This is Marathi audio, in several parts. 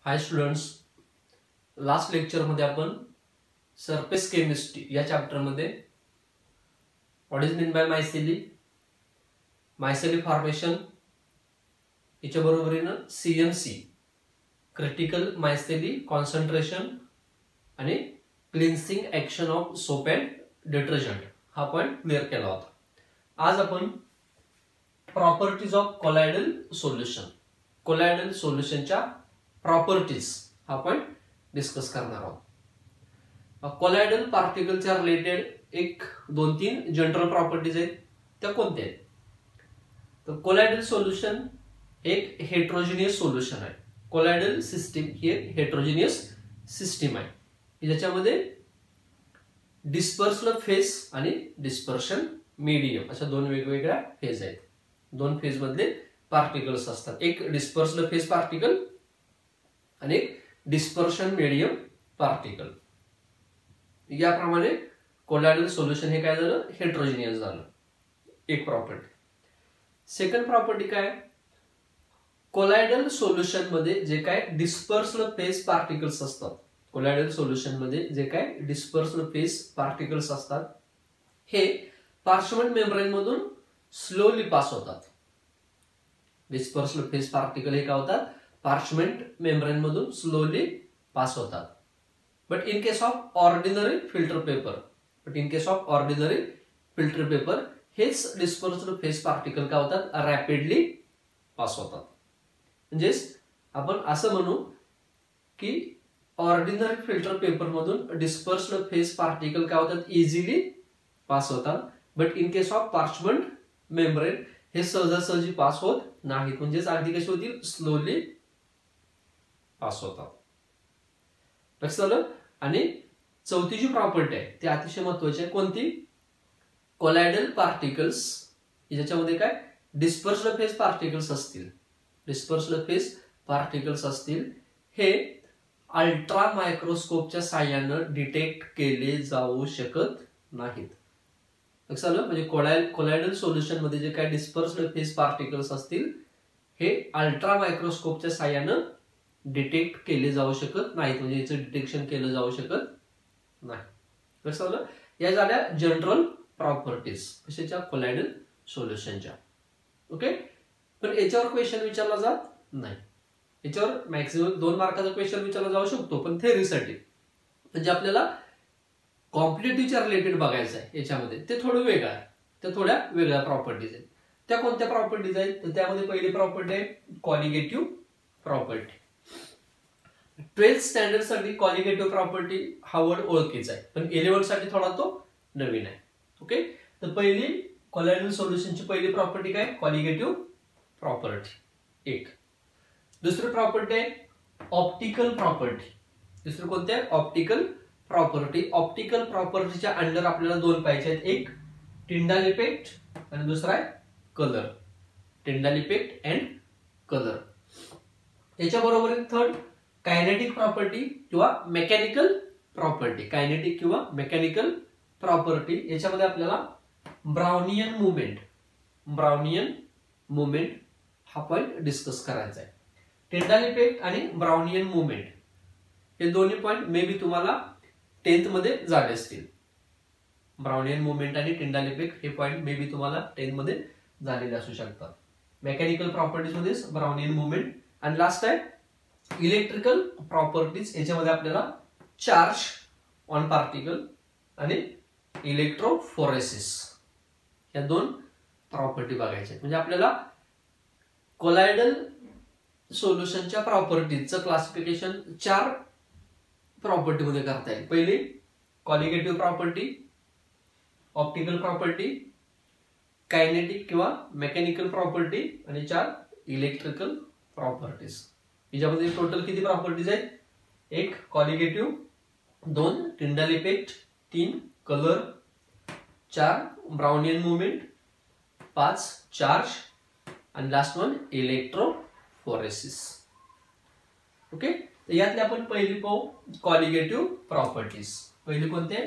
हाय स्टुडंट्स, लास्ट लेक्चरमध्ये आपण सरफेस केमिस्ट्री या चॅप्टरमध्ये what is mean by micelle formation याच्या बरोबरीनं CMC क्रिटिकल मायसेली कॉन्सन्ट्रेशन आणि cleansing action of soap and detergent हा पॉइंट क्लिअर केला होता. आज आपण प्रॉपर्टीज ऑफ कोलॉइडल सोल्युशनच्या प्रॉपर्टीज हा पॉइंट डिस्कस करणार आहोत. कोलॉइडल पार्टिकलच्या रिलेटेड एक 2-3 जनरल प्रॉपर्टीज आहेत. त्या कोणत्या आहेत? तर कोलॉइडल सोल्युशन एक हेट्रोजिनियस सोल्युशन आहे. कोलॉइडल सिस्टीम ही एक हेट्रोजिनियस सिस्टीम आहे ज्याच्यामध्ये डिस्पर्स्ड फेज आणि डिस्पर्शन मीडियम अशा दोन वेगवेगळ्या फेज आहेत. दोन फेज मधले पार्टिकल्स असतात. एक डिस्पर्स्ड फेज पार्टिकल आणि एक डिस्पर्शन मीडियम पार्टिकल. याप्रमाणे कोलॉइडल सोल्युशन हे काय झालं? हेट्रोजिनियस झालं. एक प्रॉपर्टी. सेकंड प्रॉपर्टी काय? कोलॉइडल सोल्युशन मध्ये जे काय डिस्पर्स्ड फेज पार्टिकल्स असतात, कोलॉइडल सोल्युशन मध्ये जे काय डिस्पर्स्ड फेज पार्टिकल्स असतात हे पार्शमेंट मेम्ब्रेन मधून स्लोली पास होतात. डिस्पर्स्ड फेज पार्टिकल हे काय होतात? पार्शमेंट मेम्ब्रेन मधून स्लोली पास होतात. But in case of ordinary filter paper हेच डिस्पर्स्ड फेज पार्टिकल काय होतात? रॅपिडली पास होतात. म्हणजेच आपण असं म्हणू की ऑर्डिनरी फिल्टर पेपर मधून डिस्पर्स्ड फेज पार्टिकल काय होतात? इझिली पास होतात. But in case of parchment membrane हे सहजासहजी पास होत नाहीत. म्हणजेच अगदी कशी होतील? स्लोली पास होतात. लक्षात आलं? आणि चौथी जी प्रॉपर्टी आहे ती अतिशय महत्वाची आहे. कोणती? कोलॉइडल पार्टिकल्स ज्याच्यामध्ये काय डिस्पर्स्ड फेज पार्टिकल्स असतील हे अल्ट्रा मायक्रोस्कोपच्या साहाय्यानं डिटेक्ट केले जाऊ शकत नाहीत. लक्षात आलं? म्हणजे कोलॉइडल सोल्युशन मध्ये जे काय डिस्पर्स्ड फेज पार्टिकल्स असतील हे अल्ट्रा मायक्रोस्कोपच्या साहाय्यानं डिटेक्ट केले जाऊ शकत नाहीत. म्हणजे याचं डिटेक्शन केलं जाऊ शकत नाही. लक्षात आलं? या झाल्या जनरल प्रॉपर्टीज कशाच्या? कोलॉइडल सोल्युशनच्या. ओके. पण याच्यावर क्वेश्चन विचारला जात नाही. याच्यावर मॅक्सिमम 2 मार्काचा क्वेश्चन विचारला जाऊ शकतो, पण थेअरीसाठी म्हणजे आपल्याला कॉम्पिटिटिव्हच्या रिलेटेड बघायचं आहे याच्यामध्ये ते थोडं वेगळं आहे. त्या थोड्या वेगळ्या प्रॉपर्टीज आहेत. त्या कोणत्या प्रॉपर्टीज आहेत? तर त्यामध्ये पहिली प्रॉपर्टी आहे कॉलिगेटिव्ह प्रॉपर्टी. 12th स्टँडर्ड साठी कॉलिगेटिव्ह प्रॉपर्टी हा वर्ड ओळखीचा आहे, पण 11th साठी थोडा तो नवीन आहे. ओके. तर पहिली कोलॉइडल सोल्युशनची पहिली प्रॉपर्टी काय? कॉलिगेटिव्ह प्रॉपर्टी एक. दुसरी प्रॉपर्टी आहे ऑप्टिकल प्रॉपर्टी. दुसरी कोणती आहे? Optical property. ऑप्टिकल प्रॉपर्टीच्या अंडर आपल्याला 2 पाहिजे आहेत. एक टिंडाल इफेक्ट आणि दुसरा आहे colour. Tyndall effect and colour. याच्या बरोबर थर्ड कायनेटिक प्रॉपर्टी किंवा मेकॅनिकल प्रॉपर्टी. याच्यामध्ये आपल्याला ब्राउनियन मुवमेंट हा पॉइंट डिस्कस करायचा आहे. टिंडाल इफेक्ट आणि ब्राउनियन मुवमेंट हे दोन्ही पॉइंट मे बी तुम्हाला 10th मध्ये झाले असतील. ब्राउनियन मुवमेंट आणि टिंडाल इफेक्ट हे पॉइंट मे बी तुम्हाला 10th मध्ये झालेले असू शकतात. मेकॅनिकल प्रॉपर्टीज मध्ये ब्राउनियन मुवमेंट. आणि लास्ट आहे इलेक्ट्रिकल प्रॉपर्टीज. याच्यामध्ये आपल्याला चार्ज ऑन पार्टिकल आणि इलेक्ट्रोफोरेसिस या 2 प्रॉपर्टी बघायच्या. म्हणजे आपल्याला कोलॉइडल सोल्युशनच्या प्रॉपर्टीजचं क्लासिफिकेशन 4 प्रॉपर्टी मध्ये करता येईल. पहिली colligative property, optical property, kinetic किंवा मेकॅनिकल प्रॉपर्टी आणि 4 इलेक्ट्रिकल प्रॉपर्टीज. याच्यामध्ये टोटल किती प्रॉपर्टीज आहेत? 1 colligative, 2 Tyndall effect, 3 colour, 4 Brownian movement, 5 charge आणि लास्ट वन इलेक्ट्रोफोरेसिस. ओके. यातले आपण पहिली पाहू कॉलिगेटिव्ह प्रॉपर्टीज. पहिली कोणते?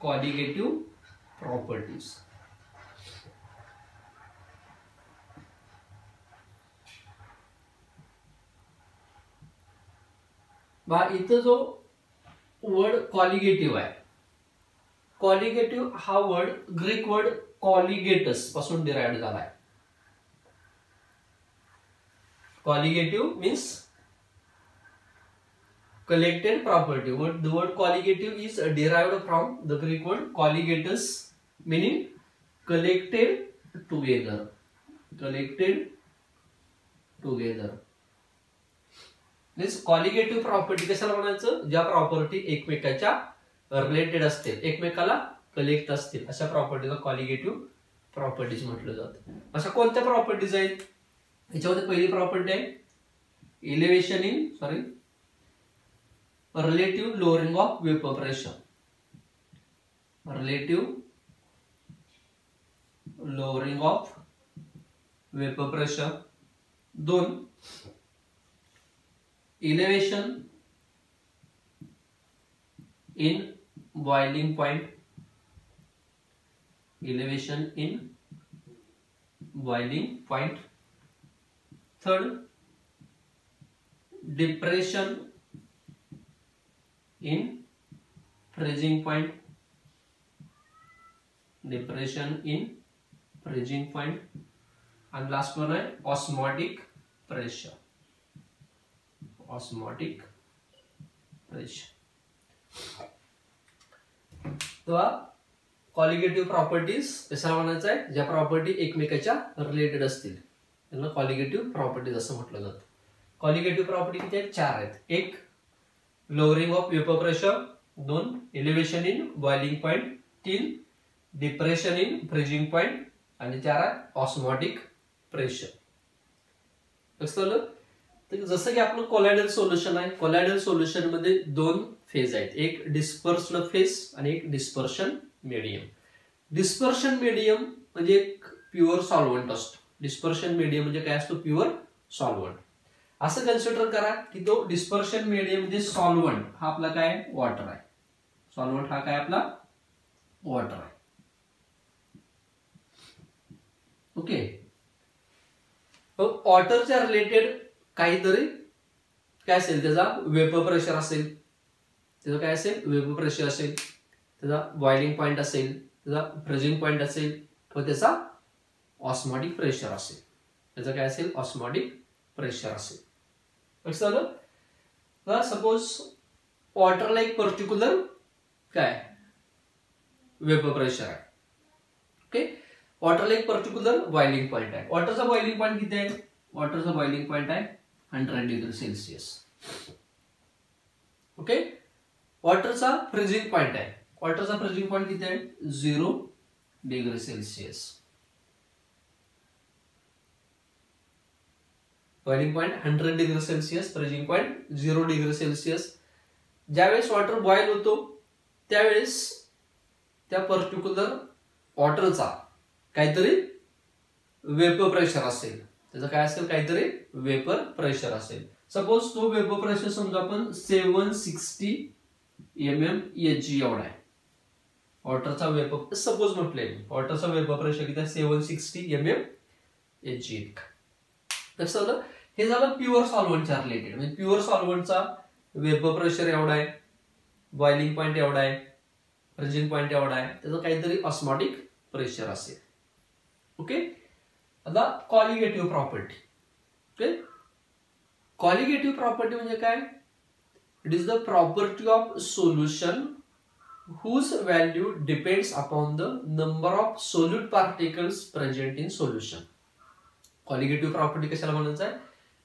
Colligative properties. बा इथं जो वर्ड कॉलिगेटिव्ह आहे, कॉलिगेटिव्ह हा वर्ड ग्रीक वर्ड कॉलिगेटस पासून डिराइव्ह झाला आहे. Colligative means collected property. The word colligative is derived from the Greek word colligatus, meaning collected together. Collected together. Means colligative property कशाला म्हणायचं, ज्या प्रॉपर्टी एकमेकाच्या रिलेटेड असतील, एकमेकाला कलेक्ट असतील, अशा प्रॉपर्टीला कॉलिगेटिव्ह प्रॉपर्टीज म्हटलं जातं. अशा कोणत्या प्रॉपर्टीज आहेत? याच्यामध्ये पहिली प्रॉपर्टी आहे elevation in relative lowering of vapor pressure. Relative lowering of vapor pressure. 2. Elevation in boiling point. Elevation in boiling point. 3. Depression in freezing point. Depression in freezing point. And last one is osmotic pressure. Osmotic pressure. तो कॉलिगेटिव्ह प्रॉपर्टीज कशाला म्हणायचं आहे, ज्या प्रॉपर्टी एकमेकाच्या रिलेटेड असतील त्यांना कॉलिगेटिव्ह प्रॉपर्टीज असं म्हटलं जातं. कॉलिगेटिव्ह प्रॉपर्टी किती आहेत? 4 आहेत. 1 lowering of vapor pressure, 2 elevation in boiling point, 3 depression in freezing point आणि 4 osmotic pressure. तर जसं की आपलं कोलॉइडल सोल्युशन आहे, कोलॉइडल सोल्युशन मध्ये 2 फेज आहेत, एक डिस्पर्स्ड फेज आणि एक डिस्पर्शन मीडियम. डिस्पर्शन मीडियम म्हणजे एक प्युअर सॉल्व्हंट असतो. डिस्पर्शन मीडियम म्हणजे काय असतो? Pure solvent. असं कन्सिडर करा की तो डिस्पर्शन मीडियम म्हणजे सॉल्व्हंट हा आपला काय? वॉटर आहे. सॉल्व्हंट हा काय आपला? वॉटर आहे. ओके. वॉटरच्या रिलेटेड काहीतरी काय असेल, त्याचा वेपर प्रेशर असेल, त्याचा काय असेल? वेपर प्रेशर असेल, त्याचा बॉइलिंग पॉइंट असेल, त्याचा फ्रीजिंग पॉइंट असेल, व त्याचा ऑस्मॉटिक प्रेशर असेल. त्याचा काय असेल? ऑस्मॉटिक प्रेशर असेल. सपोज वॉटरला एक पर्टिक्युलर काय वेपर प्रेशर आहे. ओके. वॉटरला एक पर्टिक्युलर बॉइलिंग पॉइंट आहे. वॉटरचा बॉइलिंग पॉइंट किती आहे? वॉटरचा बॉइलिंग पॉइंट आहे 100 डिग्री सेल्सिअस. ओके. वॉटरचा फ्रीजिंग पॉइंट आहे. वॉटरचा फ्रीजिंग पॉइंट किती आहे? 0 degree Celsius. Boiling point 100 degree Celsius, freezing point 0 degree Celsius. ज्यावेळेस वॉटर बॉईल होतो त्यावेळेस त्या पर्टिक्युलर वॉटरचा काहीतरी वेपर प्रेशर असेल. त्याचं काय असेल? काहीतरी वेपर प्रेशर असेल. सपोज तो वेपर प्रेशर समजा आपण 760 mmHg एवढा आहे. वॉटरचा वेपर सपोज म्हटलंय, वॉटरचा वेपर प्रेशर किती आहे? 760 mmHg. कसं हे झालं प्युअर सॉल्व्हंटच्या रिलेटेड. म्हणजे प्युअर सॉल्व्हंटचा वेपर प्रेशर एवढा आहे, बॉइलिंग पॉइंट एवढा आहे, फ्रीजिंग पॉइंट एवढा आहे, त्याचं काहीतरी ऑस्मॉटिक प्रेशर असेल. ओके. आता colligative property. Okay. Colligative property म्हणजे काय? It is the property of solution whose value depends upon the number of solute particles present in solution. Colligative property कशाला म्हणायचं आहे?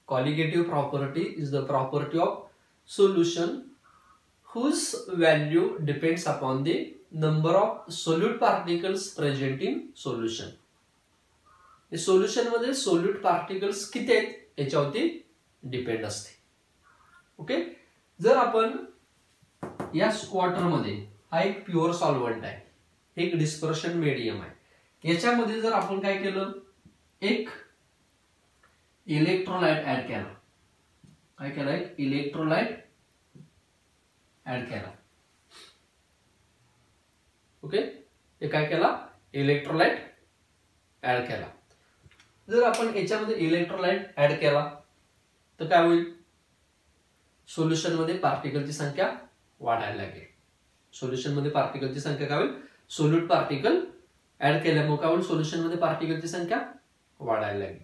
Colligative property is the property of solution whose value depends upon the number of solute particles present in solution. Solution मध्ये सोल्यूट पार्टिकल्स किती आहेत याच्यावरती डिपेंड असते. ओके. जर आपण या वॉटर मध्ये हा एक प्युअर सॉल्व्हंट आहे, एक डिस्पर्शन मीडियम आहे, याच्यामध्ये जर आपण काय केलं? एक इलेक्ट्रोलाइट ऍड केला. काय केलं? एक इलेक्ट्रोलाइट ऍड केला. ओके. हे काय केला? इलेक्ट्रोलाइट ऍड केला. जर आपण याच्यामध्ये इलेक्ट्रोलाइट ऍड केला तर काय होईल? सोल्युशन मध्ये पार्टिकलची संख्या वाढायला लागेल. सोल्युशन मध्ये पार्टिकलची संख्या काय होईल, सोल्यूट पार्टिकल ऍड केल्यामुळे काय होईल, सोल्युशन मध्ये पार्टिकलची संख्या वाढायला लागेल.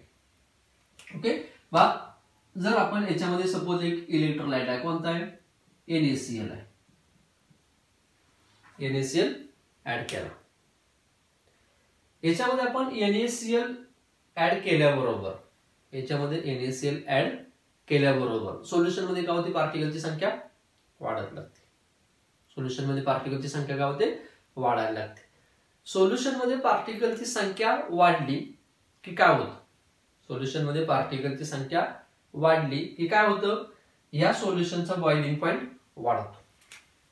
ओके बा, जर आपण याच्यामध्ये सपोज एक इलेक्ट्रोलाइट आहे, कोणता आहे, NaCl आहे, NaCl ऍड केला. याच्यामध्ये आपण NaCl ऍड केल्याबरोबर, याच्यामध्ये NaCl ऍड केल्याबरोबर सोल्युशन मध्ये काय होते, पार्टिकलची संख्या वाढत लागते. सोल्युशन मध्ये पार्टिकलची संख्या काय होते, वाढायला लागते. सोल्युशन मध्ये पार्टिकलची संख्या वाढली की काय होतं, सोल्युशन मध्ये पार्टिकलची संख्या वाढली की काय होतं, या सोल्युशनचा बॉइलिंग पॉइंट वाढतो.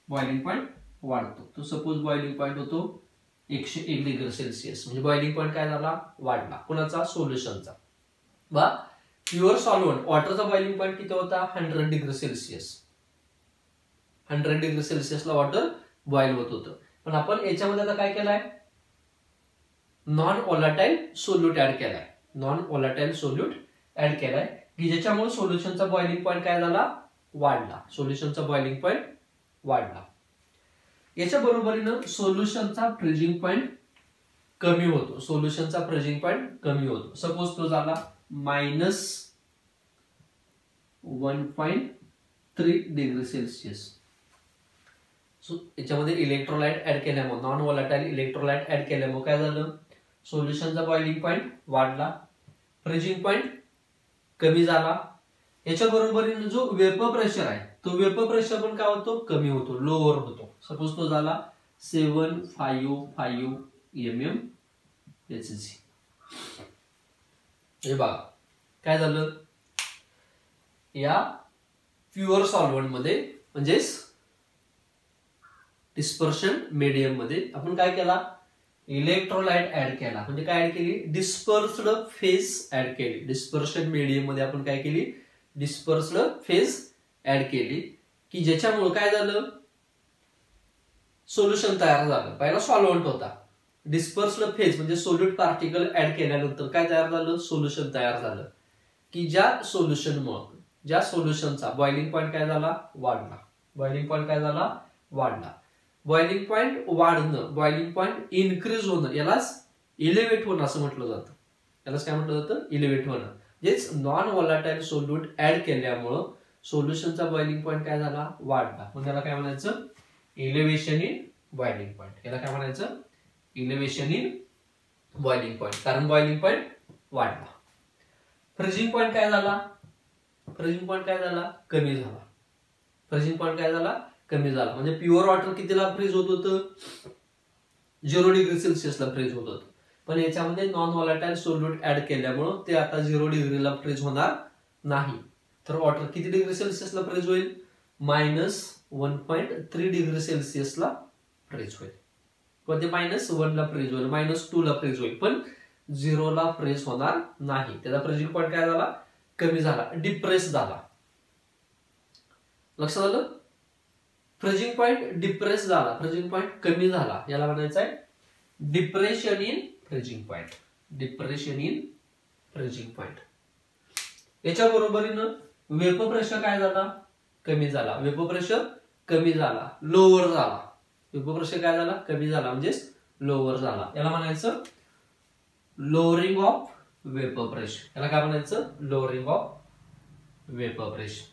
बॉइलिंग पॉइंट वाढतो. तो सपोज बॉइलिंग पॉइंट होतो 101 डिग्री सेल्सिअस, म्हणजे बॉइलिंग पॉइंट काय झाला, वाढला. कोणाचा, सोल्युशनचा. बा, प्युअर सॉल्व्हंट वॉटरचा बॉइलिंग पॉइंट किती होता, 100 डिग्री सेल्सिअस. 100 डिग्री सेल्सिअसला वॉटर बॉइल होत होतं. पण आपण याच्यामध्ये आता काय केलंय, नॉन ओलाटाईल सोल्यूट ऍड केलाय. नॉन ओलाटाईल सोल्यूट ऍड केलाय की ज्याच्यामुळे सोल्युशनचा बॉइलिंग पॉइंट काय झाला, वाढला. सोल्युशनचा बॉइलिंग पॉइंट वाढला. याच्या बरोबरीनं सोल्युशनचा फ्रीजिंग पॉइंट कमी होतो. सोल्युशनचा फ्रीजिंग पॉइंट कमी होतो. सपोज तो झाला -1.3 डिग्री सेल्सिअस. याच्यामध्ये इलेक्ट्रोलाइट ऍड केल्यामुळे, नॉन वॉलाटाईल इलेक्ट्रोलाइट ऍड केल्यामुळे काय झालं, सोल्युशनचा बॉइलिंग पॉइंट वाढला, फ्रीजिंग पॉइंट कमी झाला. याच्या बरोबरीने जो वेपर प्रेशर आहे, तो वेपर प्रेशर पण काय होतो, कमी होतो, लोअर होतो. सपोज तो झाला 755 mmHg. हे बघा काय झालं, या प्युअर सॉल्व्हंट मध्ये म्हणजेच डिस्पर्शन मीडियम मध्ये आपण काय केला, इलेक्ट्रोलाइट ऍड केला. म्हणजे काय ऍड केली, डिस्पर्स्ड फेज ऍड केली. डिस्पर्शन मीडियम मध्ये आपण काय केली, डिस्पर्स्ड फेज ऍड केली की ज्याच्यामुळे काय झालं, सोल्युशन तयार झालं. पहिला सॉल्व्हंट होता, डिस्पर्स्ड फेज म्हणजे सोल्यूट पार्टिकल ऍड केल्यानंतर काय तयार झालं, सोल्युशन तयार झालं की ज्या सोल्युशनमुळे, ज्या सोल्युशनचा बॉइलिंग पॉइंट काय झाला, वाढला. बॉइलिंग पॉइंट काय झाला, वाढला. बॉइलिंग पॉइंट वाढणं, बॉइलिंग पॉइंट इन्क्रीज होणं, यालाच इलेव्हेट होणं असं म्हटलं जातं. यालाच काय म्हटलं जातं, इलेव्हेट होणं. म्हणजेच नॉन वॉलाटाईल सोल्यूट ऍड केल्यामुळं सोल्युशनचा बॉइलिंग पॉइंट काय झाला, वाढला. मग त्याला काय म्हणायचं, इलेव्हेशन इन बॉइलिंग पॉइंट. याला काय म्हणायचं, इलेव्हेशन इन बॉइलिंग पॉइंट, कारण बॉइलिंग पॉइंट वाढला. फ्रीजिंग पॉइंट काय झाला, फ्रीजिंग पॉइंट काय झाला, कमी झाला. फ्रीजिंग पॉइंट काय झाला, कमी झाला. म्हणजे प्युअर वॉटर कितीला फ्रीज होत होतं, 0 डिग्री सेल्सिअसला फ्रीज होत होतं. पण याच्यामध्ये नॉन वॉलाटाईल सोल्यूट ऍड केल्यामुळे ते आता 0 डिग्रीला फ्रीज होणार नाही. तर वॉटर किती डिग्री सेल्सिअसला फ्रीज होईल, -1.3 डिग्री सेल्सिअसला फ्रीज होईल. किंवा ते -1 ला फ्रीज होईल, -2 ला फ्रीज होईल, पण 0 ला फ्रीज होणार नाही. त्याचा फ्रीजिंग पॉइंट काय झाला, कमी झाला, डिप्रेस झाला. लक्षात आलं, फ्रीजिंग पॉइंट डिप्रेस झाला, फ्रीजिंग पॉइंट कमी झाला. याला म्हणायचं आहे depression in freezing point. Depression in freezing point. याच्या बरोबरीनं वेपर प्रेशर काय झाला, कमी झाला. वेपर प्रेशर कमी झाला, लोअर झाला. वेपर प्रेशर काय झाला, कमी झाला, म्हणजेच लोअर झाला. याला म्हणायचं लोअरिंग ऑफ वेपर प्रेशर. याला काय म्हणायचं, लोअरिंग ऑफ वेपर प्रेशर.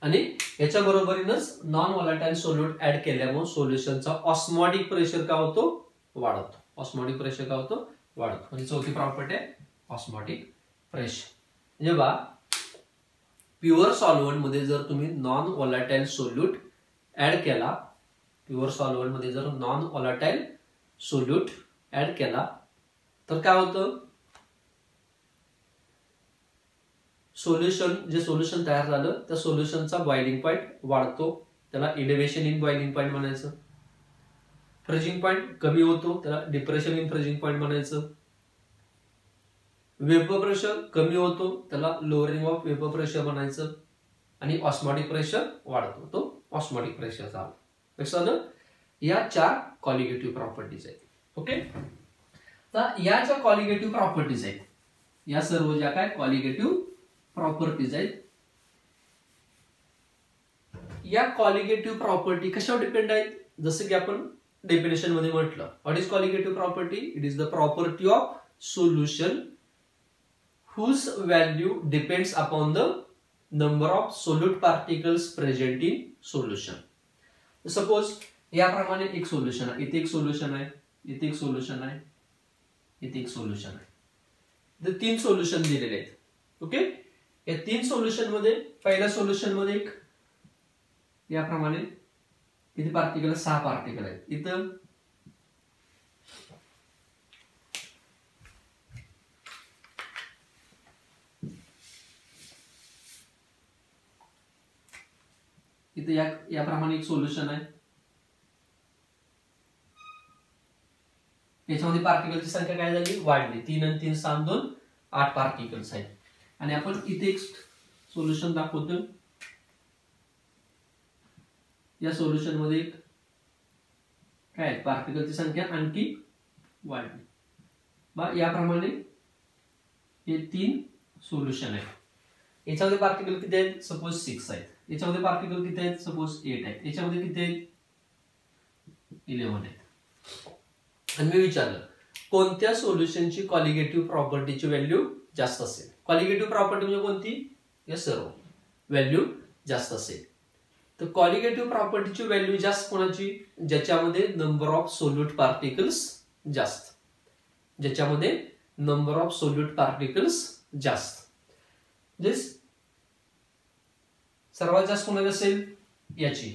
आणि याच्या बरोबरीनच नॉन वॉलाटाईल सोल्यूट ऍड केल्यामुळे सोल्युशनचा ऑस्मॉटिक प्रेशर काय होतो, वाढतो. ऑस्मॉटिक प्रेशर काय होतो, वाढतो. म्हणजे चौथी प्रॉपर्टी आहे ऑस्मॉटिक प्रेशर. म्हणजे बा, प्युअर सॉल्व्हंट मध्ये जर तुम्ही नॉन वॉलाटाईल सोल्यूट ऍड केला, प्युअर सॉल्व्हंट मध्ये जर नॉन वॉलाटाईल सोल्यूट ऍड केला तर काय होतं, सोल्युशन, जे सोल्युशन तयार झालं त्या सोल्युशनचा बॉइलिंग पॉइंट वाढतो. त्याला इलेव्हेशन इन बॉइलिंग पॉइंट म्हणायचं. फ्रीजिंग पॉइंट कमी होतो, त्याला डिप्रेशन इन फ्रीजिंग पॉइंट म्हणायचं. वेपर प्रेशर कमी होतो, त्याला लोअरिंग ऑफ वेपर प्रेशर म्हणायचं. आणि ऑस्मॉटिक प्रेशर वाढतो, तो ऑस्मॉटिक प्रेशर झाला. लक्षात आलं, या 4 क्वालिटेटिव्ह प्रॉपर्टीज आहेत. ओके, तर या ज्या क्वालिटेटिव्ह प्रॉपर्टीज आहेत, या सर्व ज्या काय क्वालिटेटिव्ह प्रॉपर्टीज आहेत, या कॉलिगेटिव्ह प्रॉपर्टी कशावर डिपेंड आहेत? जसं की आपण डेफिनेशन मध्ये म्हटलं, what is colligative property? It is the property of solution whose value depends upon the number of solute particles present in solution. Suppose याप्रमाणे एक सोल्युशन आहे, इथे एक सोल्युशन आहे, इथे एक सोल्युशन आहे, इथे एक सोल्युशन आहे. तर 3 सोल्युशन दिलेले आहेत. ओके, या 3 सोल्युशन मध्ये पहिल्या सोल्युशन मध्ये एक याप्रमाणे किती पार्टिकल? 6 पार्टिकल आहेत. इथं याप्रमाणे एक सोल्युशन आहे, याच्यामध्ये पार्टिकलची संख्या काय झाली? वाढली. 3 आणि 3 6 2 8 पार्टिकल्स आहेत. आणि आपण इथे एक सोल्युशन दाखवतो, या सोल्युशन मध्ये काय पार्टिकलची संख्या आणखी वाढली. बा याप्रमाणे हे 3 सोल्युशन आहेत. याच्यामध्ये पार्टिकल किती आहेत? सपोज 6 आहेत. याच्यामध्ये पार्टिकल किती आहेत? सपोज 8 आहेत. याच्यामध्ये किती आहेत? 11 आहेत. आणि मी विचारलं कोणत्या सोल्युशनची कॉलिगेटिव्ह प्रॉपर्टीची व्हॅल्यू जास्त असेल? कॉलिगेटिव्ह प्रॉपर्टी म्हणजे कोणती? या सर्व व्हॅल्यू जास्त असेल. तर कॉलिगेटिव्ह प्रॉपर्टीची व्हॅल्यू जास्त कोणाची? ज्याच्यामध्ये नंबर ऑफ सोल्यूट पार्टिकल्स जास्त, ज्याच्यामध्ये नंबर ऑफ सोल्यूट पार्टिकल्स जास्त. सर्वात जास्त कोणाची असेल? याची.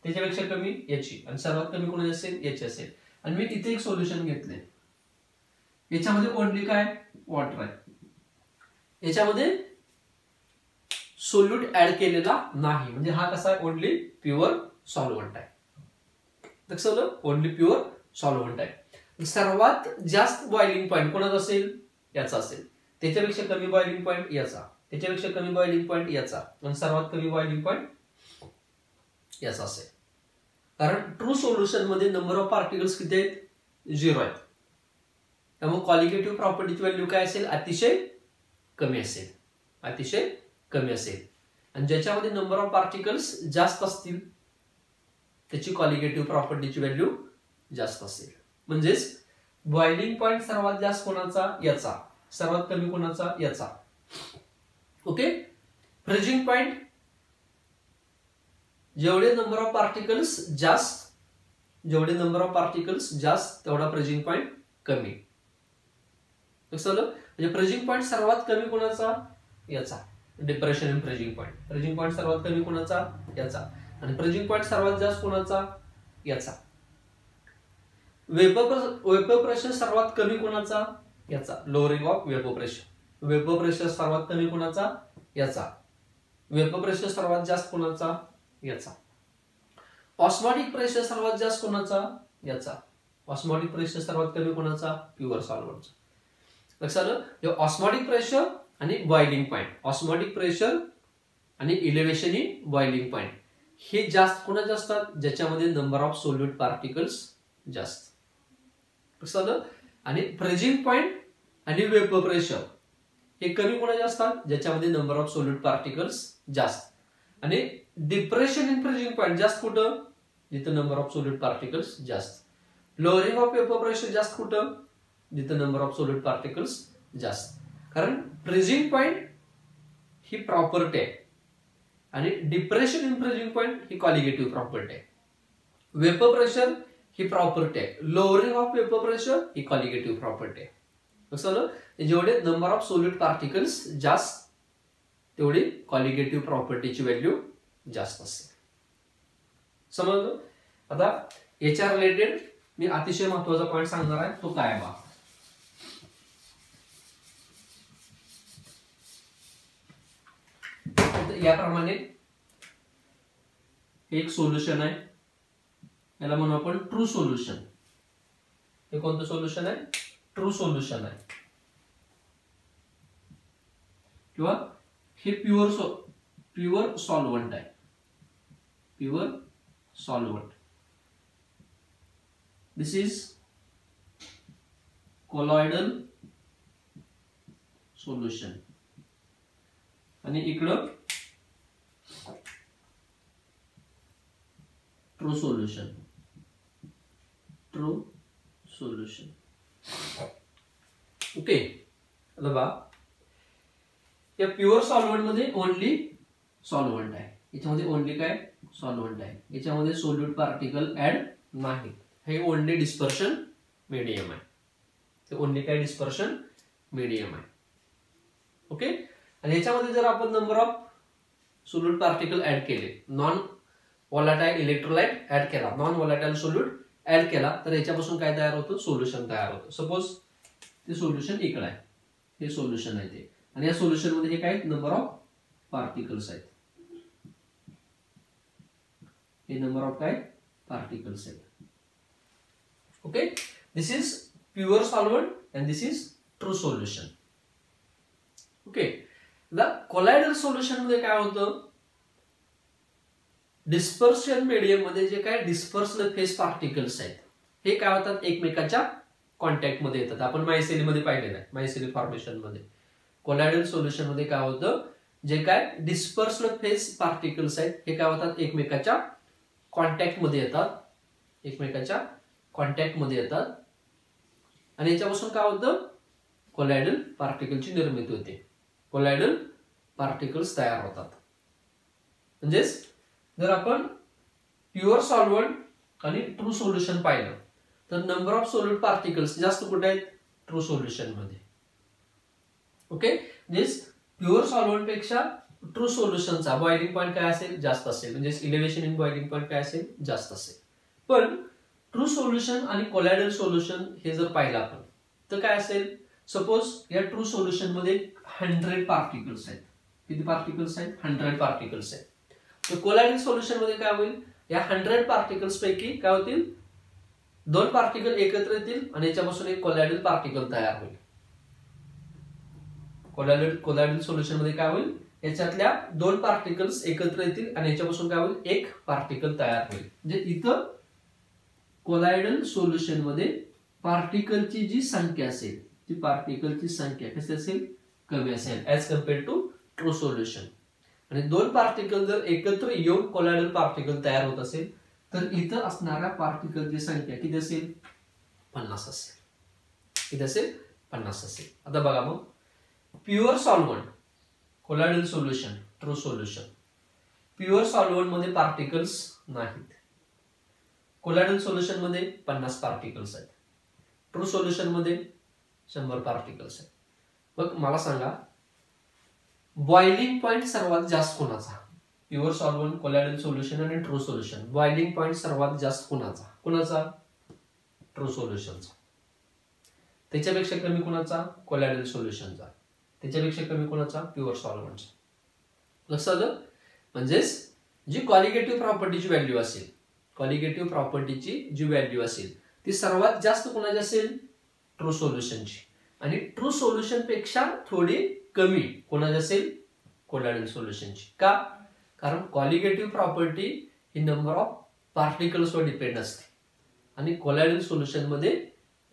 त्याच्यापेक्षा कमी याची. आणि सर्वात कमी कोणाची असेल? याची असेल. आणि मी इथे एक सोल्युशन घेतले, याच्यामध्ये ओनली काय? वॉटर आहे. याच्यामध्ये सोल्यूट ऍड केलेला नाही, म्हणजे हा कसा आहे? ओनली प्युअर सॉल्व्हंट आहे. लक्षात आलं? ओनली प्युअर सॉल्व्हंट आहे. सर्वात जास्त बॉइलिंग पॉइंट कोणाचा असेल? याचा असेल. त्याच्यापेक्षा कमी बॉइलिंग पॉइंट याचा, त्याच्यापेक्षा कमी बॉइलिंग पॉइंट याचा, आणि सर्वात कमी बॉइलिंग पॉइंट याचा असेल. कारण ट्रू सोल्युशन मध्ये नंबर ऑफ पार्टिकल्स किती आहेत? 0 आहेत. त्यामुळे कॉलिगेटिव्ह प्रॉपर्टीची व्हॅल्यू काय असेल? अतिशय कमी असेल, अतिशय कमी असेल. आणि ज्याच्यामध्ये नंबर ऑफ पार्टिकल्स जास्त असतील त्याची कॉलिगेटिव्ह प्रॉपर्टीची व्हॅल्यू जास्त असेल. म्हणजेच बॉइलिंग पॉइंट सर्वात जास्त कोणाचा? याचा. सर्वात कमी कोणाचा? याचा. ओके, फ्रीजिंग पॉइंट जेवढे नंबर ऑफ पार्टिकल्स जास्त, जेवढे नंबर ऑफ पार्टिकल्स जास्त तेवढा फ्रीजिंग पॉइंट कमी. म्हणजे फ्रीजिंग पॉइंट सर्वात कमी कोणाचा? याचा. Depression in freezing point. Freezing point सर्वात कमी कोणाचा? याचा. आणि फ्रीजिंग पॉइंट सर्वात जास्त कोणाचा? याचा. वेपर प्रेशर सर्वात कमी कोणाचा? याचा. Lowering of vapour pressure. Vapour pressure सर्वात कमी कोणाचा? याचा. वेपर प्रेशर सर्वात जास्त कोणाचा? याचा. ऑस्मॉटिक प्रेशर सर्वात जास्त कोणाचा? याचा. ऑस्मॉटिक प्रेशर सर्वात कमी कोणाचा? प्युअर सॉल्व्हंटचा. लक्षात आलं? ऑस्मॉटिक प्रेशर आणि बॉइलिंग पॉइंट, ऑस्मॉटिक प्रेशर आणि इलेव्हेशन इन बॉइलिंग पॉइंट हे जास्त कोणाचे असतात? ज्याच्यामध्ये नंबर ऑफ सोल्यूट पार्टिकल्स जास्त. लक्षात आलं? आणि फ्रीजिंग पॉइंट आणि वेपर प्रेशर हे कमी कोणाचे असतात? ज्याच्यामध्ये नंबर ऑफ सोल्यूट पार्टिकल्स जास्त. आणि डिप्रेशन इन फ्रीजिंग पॉइंट जास्त कुठं? जिथं नंबर ऑफ सोल्यूट पार्टिकल्स जास्त. लोअरिंग ऑफ वेपर प्रेशर जास्त कुठं? जिथं नंबर ऑफ सोल्यूट पार्टिकल्स जास्त. कारण फ्रीजिंग पॉइंट ही प्रॉपर्टी आहे आणि डिप्रेशन इन फ्रीजिंग पॉइंट ही कॉलिगेटिव्ह प्रॉपर्टी आहे. वेपर प्रेशर ही प्रॉपर्टी आहे. लोअरिंग ऑफ वेपर प्रेशर ही कॉलिगेटिव्ह प्रॉपर्टी आहे. कसं? जेवढे नंबर ऑफ सोल्यूट पार्टिकल्स जास्त तेवढी कॉलिगेटिव्ह प्रॉपर्टीची व्हॅल्यू जास्त असेल. समजलं? आता याच्या रिलेटेड मी अतिशय महत्वाचा पॉइंट सांगणार आहे, तो काय बा? याप्रमाणे एक सोल्युशन आहे, याला म्हणू आपण ट्रू सोल्युशन. हे कोणतं सोल्युशन आहे? ट्रू सोल्युशन आहे. किंवा हे प्युअर सॉल्व्हंट आहे. Pure solvent. This is colloidal solution. आणि इकडं true solution. True solution. Okay, बघा या प्युअर सॉल्व्हंट मध्ये ओनली सॉल्व्हंट आहे, याच्यामध्ये ओनली काय सॉल्व्हंट आहे, याच्यामध्ये सोल्यूट पार्टिकल ऍड नाही. हे ओनली डिस्पर्शन मीडियम आहे, ते ओनली काय डिस्पर्शन मीडियम आहे. ओके, आणि याच्यामध्ये जर आपण number of solute particle add केले, नॉन व्हॉलाटाईल इलेक्ट्रोलाइट ऍड केला, नॉन व्हॉलाटाईल सोल्यूट ऍड केला, तर याच्यापासून काय तयार होतं, सोल्युशन तयार होतं. सपोज ते सोल्युशन इकडे आहे, हे सोल्युशन आहे ते, आणि या सोल्युशन मध्ये हे काय नंबर ऑफ पार्टिकल्स आहेत, हे नंबर ऑफ काय पार्टिकल्स आहेत. Okay, this is pure solvent and this is true solution. Okay, colloidal solution मध्ये काय होतं, डिस्पर्शन मीडियम मध्ये जे काय डिस्पर्स्ड फेस पार्टिकल्स आहेत हे काय होतात, एकमेकाच्या कॉन्टॅक्ट मध्ये येतात. आपण मायसेली मध्ये पाहिलेलं आहे, मायसेली फॉर्मेशन मध्ये. कोलायडल सोल्युशन मध्ये काय होतं, जे काय डिस्पर्स्ड फेस पार्टिकल्स आहेत हे काय होतात, एकमेकाच्या कॉन्टॅक्ट मध्ये येतात, एकमेकाच्या कॉन्टॅक्ट मध्ये येतात, आणि याच्यापासून काय होतं, कोलायडल पार्टिकलची निर्मिती होते, कोलायडल पार्टिकल्स तयार होतात. म्हणजेच जर आपण प्युअर सॉल्व्हंट आणि ट्रू सोल्युशन पाहिलं तर नंबर ऑफ सोल्यूट पार्टिकल्स जास्त कुठे आहेत, ट्रू सोल्युशन मध्ये. ओके, म्हणजेच प्युअर सॉल्व्हंट पेक्षा ट्रू सोल्युशनचा बॉइलिंग पॉईंट काय असेल, जास्त असेल, म्हणजे इलेव्हेशन इन बॉइलिंग पॉईंट काय असेल, जास्त असेल. पण ट्रू सोल्युशन आणि कोलायडल सोल्युशन हे जर पाहिलं आपण तर काय असेल, सपोज या ट्रू सोल्युशन मध्ये 100 पार्टिकल्स आहेत. किती पार्टिकल्स आहेत, 100 पार्टिकल्स आहेत. तर कोलायडल सोल्युशन मध्ये काय होईल, या 100 पार्टिकल्स पैकी काय होतील, 2 पार्टिकल एकत्र येतील आणि याच्यापासून एक कोलायडल पार्टिकल तयार होईल. कोलायडल सोल्युशन मध्ये काय होईल, याच्यातल्या 2 पार्टिकल्स एकत्र येतील आणि याच्यापासून काय होईल, एक पार्टिकल तयार होईल. म्हणजे इथं कोलायडल सोल्युशन मध्ये पार्टिकलची जी संख्या असेल, ती पार्टिकलची संख्या कशी असेल, कमी असेल as compare to true solution. आणि 2 पार्टिकल जर एकत्र येऊन कोलायडल पार्टिकल तयार होत असेल तर इथं असणाऱ्या पार्टिकलची संख्या किती असेल, 50 असेल. किती असेल, 50 असेल. आता बघा मग pure solvent, colloidal solution, true solution. Pure solvent मध्ये पार्टिकल्स नाहीत, कोलायडल सोल्युशन मध्ये 50 पार्टिकल्स आहेत, ट्रू सोल्युशन मध्ये 100 पार्टिकल्स आहेत. मग मला सांगा बॉइलिंग पॉइंट सर्वात जास्त कोणाचा, प्युअर सॉल्व्हंट, कोलायडल सोल्युशन आणि ट्रू सोल्युशन, बॉइलिंग पॉइंट सर्वात जास्त कोणाचा, कोणाचा, ट्रू सोल्युशनचा. त्याच्यापेक्षा कमी कोणाचा, कोलायडल सोल्युशनचा. त्याच्यापेक्षा कमी कोणाचा, प्युअर सॉल्व्हंटचा. लक्षात आलं, म्हणजेच जी क्वालिटेटिव्ह प्रॉपर्टीची व्हॅल्यू असेल, क्वालिटेटिव्ह प्रॉपर्टीची जी व्हॅल्यू असेल ती सर्वात जास्त कोणाची असेल, ट्रू सोल्युशनची. आणि ट्रू सोल्युशन पेक्षा थोडी कमी कोणाची असेल, कोलायडल सोल्युशनची. का, कारण क्वालिटेटिव्ह प्रॉपर्टी ही नंबर ऑफ पार्टिकल्सवर डिपेंड असते आणि कोलायडल सोल्युशन मध्ये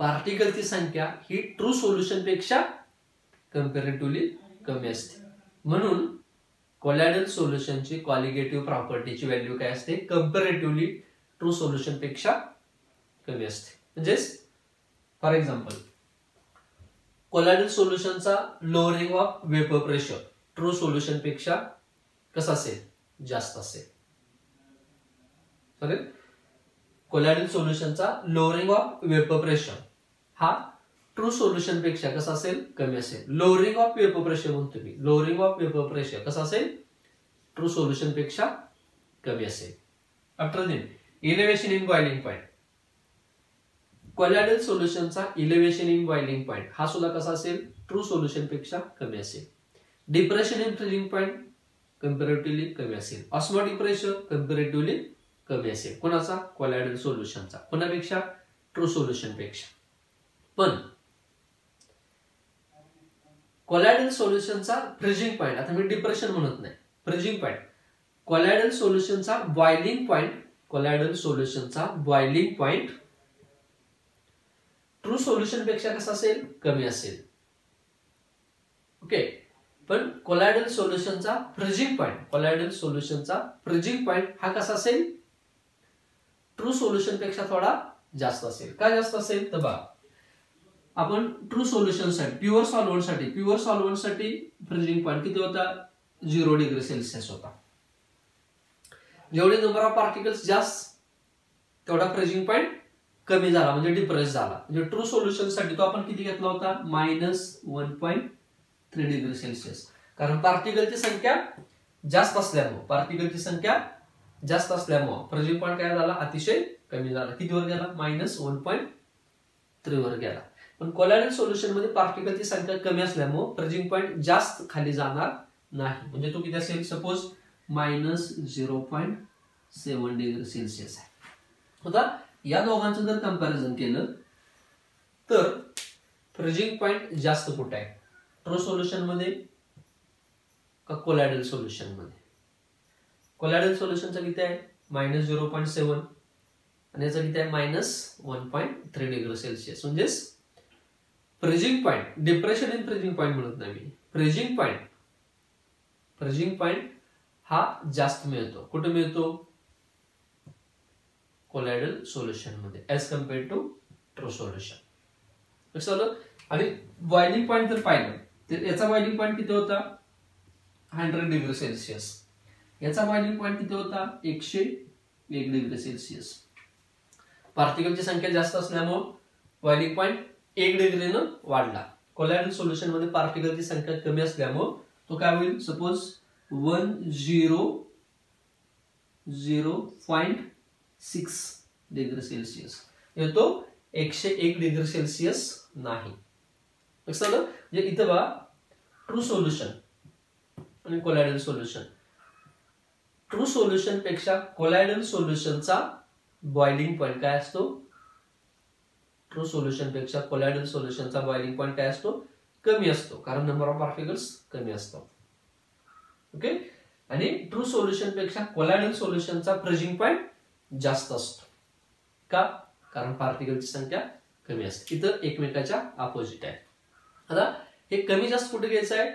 पार्टिकलची संख्या ही ट्रू सोल्युशन पेक्षा कंपॅरेटिव्हली कमी असते. म्हणून कोलायडल सोल्युशनची क्वालिटेटिव्ह प्रॉपर्टीची व्हॅल्यू काय असते, कंपॅरेटिव्हली ट्रू सोल्युशन पेक्षा कमी असते. म्हणजेच फॉर एक्झाम्पल कोलायडल सोल्युशनचा lowering of vapour pressure true solution पेक्षा कसा असेल, जास्त असेल. सॉरी, कोलायडल सोल्युशनचा लोअरिंग ऑफ वेपर प्रेशर हा ट्रू सोल्युशन पेक्षा कसा असेल, कमी असेल. लोअरिंग ऑफ वेपर प्रेशर म्हणतो मी, लोअरिंग ऑफ वेपर प्रेशर कसा असेल, ट्रू सोल्युशन पेक्षा कमी असेल. After then elevation in boiling point, colloidal सोल्युशनचा इलेव्हेशन इन बॉइलिंग पॉइंट हा सुद्धा कसा असेल, ट्रू सोल्युशन पेक्षा कमी असेल. Depression in freezing point comparatively कमी असेल. ऑस्मोटिक प्रेशर कंपॅरेटिव्हली कमी असेल. कोणाचा, कोलायडल सोल्युशनचा. कोणापेक्षा, ट्रू सोल्युशन पेक्षा. पण कोलायडल सोल्युशनचा फ्रीजिंग पॉइंट, आता मी डिप्रेशन म्हणत नाही, फ्रीजिंग पॉइंट, कोलायडल सोल्युशनचा बॉइलिंग पॉइंट, कोलायडल सोल्युशनचा बॉइलिंग पॉइंट ट्रू सोल्युशन पेक्षा कसा असेल, कमी असेल. ओके, पण कोलायडल सोल्युशनचा फ्रीजिंग पॉइंट, कोलायडल सोल्युशनचा फ्रीजिंग पॉइंट हा कसा असेल, ट्रू सोल्युशन पेक्षा थोडा जास्त असेल. का जास्त असेल तर बघा, आपण ट्रू सोल्युशन साठी प्युअर सॉल्व्हंट साठी फ्रीजिंग पॉईंट किती होता? 0 डिग्री सेल्सिअस होता. जेवढे नंबर ऑफ पार्टिकल्स जास्त तेवढा फ्रीजिंग पॉईंट कमी झाला, म्हणजे डिप्रेस झाला. म्हणजे ट्रू सोल्युशन साठी तो आपण किती घेतला होता? -1.3 डिग्री सेल्सिअस. कारण पार्टिकलची संख्या जास्त असल्यामुळे फ्रीजिंग पॉईंट काय झाला? अतिशय कमी झाला. कितीवर गेला? -1.3 वर गेला. पण कोलॉइडल सोल्युशन मध्ये पार्टिकलची संख्या कमी असल्यामुळे फ्रीजिंग पॉईंट जास्त खाली जाणार नाही. म्हणजे तो किती असेल? सपोज -0.7 डिग्री सेल्सिअस आहे. आता या दोघांचं जर कंपॅरिझन केलं तर फ्रीजिंग पॉईंट जास्त कुठे आहे? ट्रू सोल्युशन मध्ये का कोलॉइडल सोल्युशन मध्ये? कोलॉइडल सोल्युशनचा किती आहे? -0.7 आणि याचा किती आहे? -1.3 डिग्री सेल्सिअस. म्हणजे freezing point, depression in freezing point म्हणत नाही मी, फ्रीजिंग पॉईंट हा जास्त मिळतो. कुठे मिळतो? कोलॉइडल सोल्युशन मध्ये as compared to true solution. लक्षात. आणि बॉइलिंग पॉईंट जर पाहिलं तर याचा बॉइलिंग पॉईंट किती होता? 100 डिग्री सेल्सिअस. याचा बॉइलिंग पॉईंट किती होता? 101 डिग्री सेल्सिअस. पार्टिकलची संख्या जास्त असल्यामुळे बॉइलिंग पॉईंट 1 डिग्रीनं वाढला. कोलॉइडल सोल्युशन मध्ये पार्टिकलची संख्या कमी असल्यामुळे तो काय होईल? सपोज 100.6 डिग्री सेल्सिअस येतो, 101 डिग्री सेल्सिअस नाही. लक्षात. म्हणजे इथं बघा, ट्रू सोल्युशन आणि कोलॉइडल सोल्युशन, ट्रू सोल्युशन पेक्षा कोलॉइडल सोल्युशनचा बॉइलिंग पॉईंट काय असतो? ट्रू सोल्युशन पेक्षा कोलॉइडल सोल्युशनचा बॉइलिंग पॉईंट काय असतो? कमी असतो, कारण नंबर ऑफ पार्टिकल्स कमी असतो. ओके. आणि ट्रू सोल्युशन पेक्षा कोलॉइडल सोल्युशनचा फ्रीजिंग पॉईंट जास्त असतो. का? कारण पार्टिकलची संख्या कमी असते. इथं एकमेकाच्या अपोजिट आहे. आता हे कमी जास्त कुठे घ्यायचं आहे?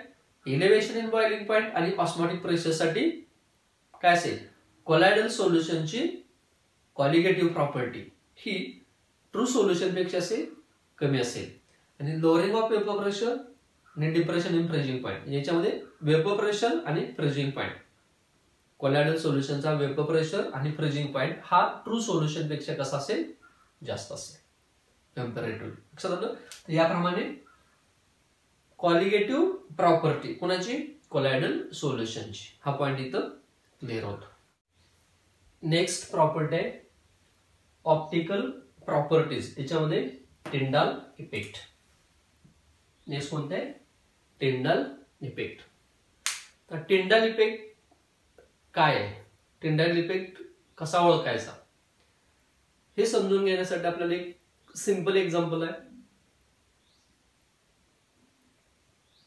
इलेव्हेशन इन बॉइलिंग पॉईंट आणि ऑस्मोटिक प्रेशर साठी काय असेल? कोलॉइडल सोल्युशनची कॉलिगेटिव्ह प्रॉपर्टी ही ट्रू सोल्युशन पेक्षा कमी असेल. आणि लोअरिंग ऑफ वेपर प्रेशर आणि डिप्रेशन इन फ्रीजिंग पॉईंट, याच्यामध्ये वेपर प्रेशर आणि फ्रीजिंग पॉईंट, कोलॉइडल सोल्युशनचा वेपर प्रेशर आणि फ्रीजिंग पॉईंट हा ट्रू सोल्युशन पेक्षा कसा असेल? जास्त असेल कंपॅरेटिव्हली. लक्षात आलं. याप्रमाणे कॉलिगेटिव्ह प्रॉपर्टी कोणाची? कोलॉइडल सोल्युशनची. हा पॉईंट इथं क्लिअर होतो. नेक्स्ट प्रॉपर्टी आहे ऑप्टिकल प्रॉपर्टीज. याच्यामध्ये टिंडाल इफेक्ट. नेक्स्ट कोणते आहे? Tyndall effect. तर टिंडाल इफेक्ट काय आहे? टिंडाल इफेक्ट कसा ओळखायचा हे समजून घेण्यासाठी आपल्याला एक सिंपल एक्झाम्पल आहे.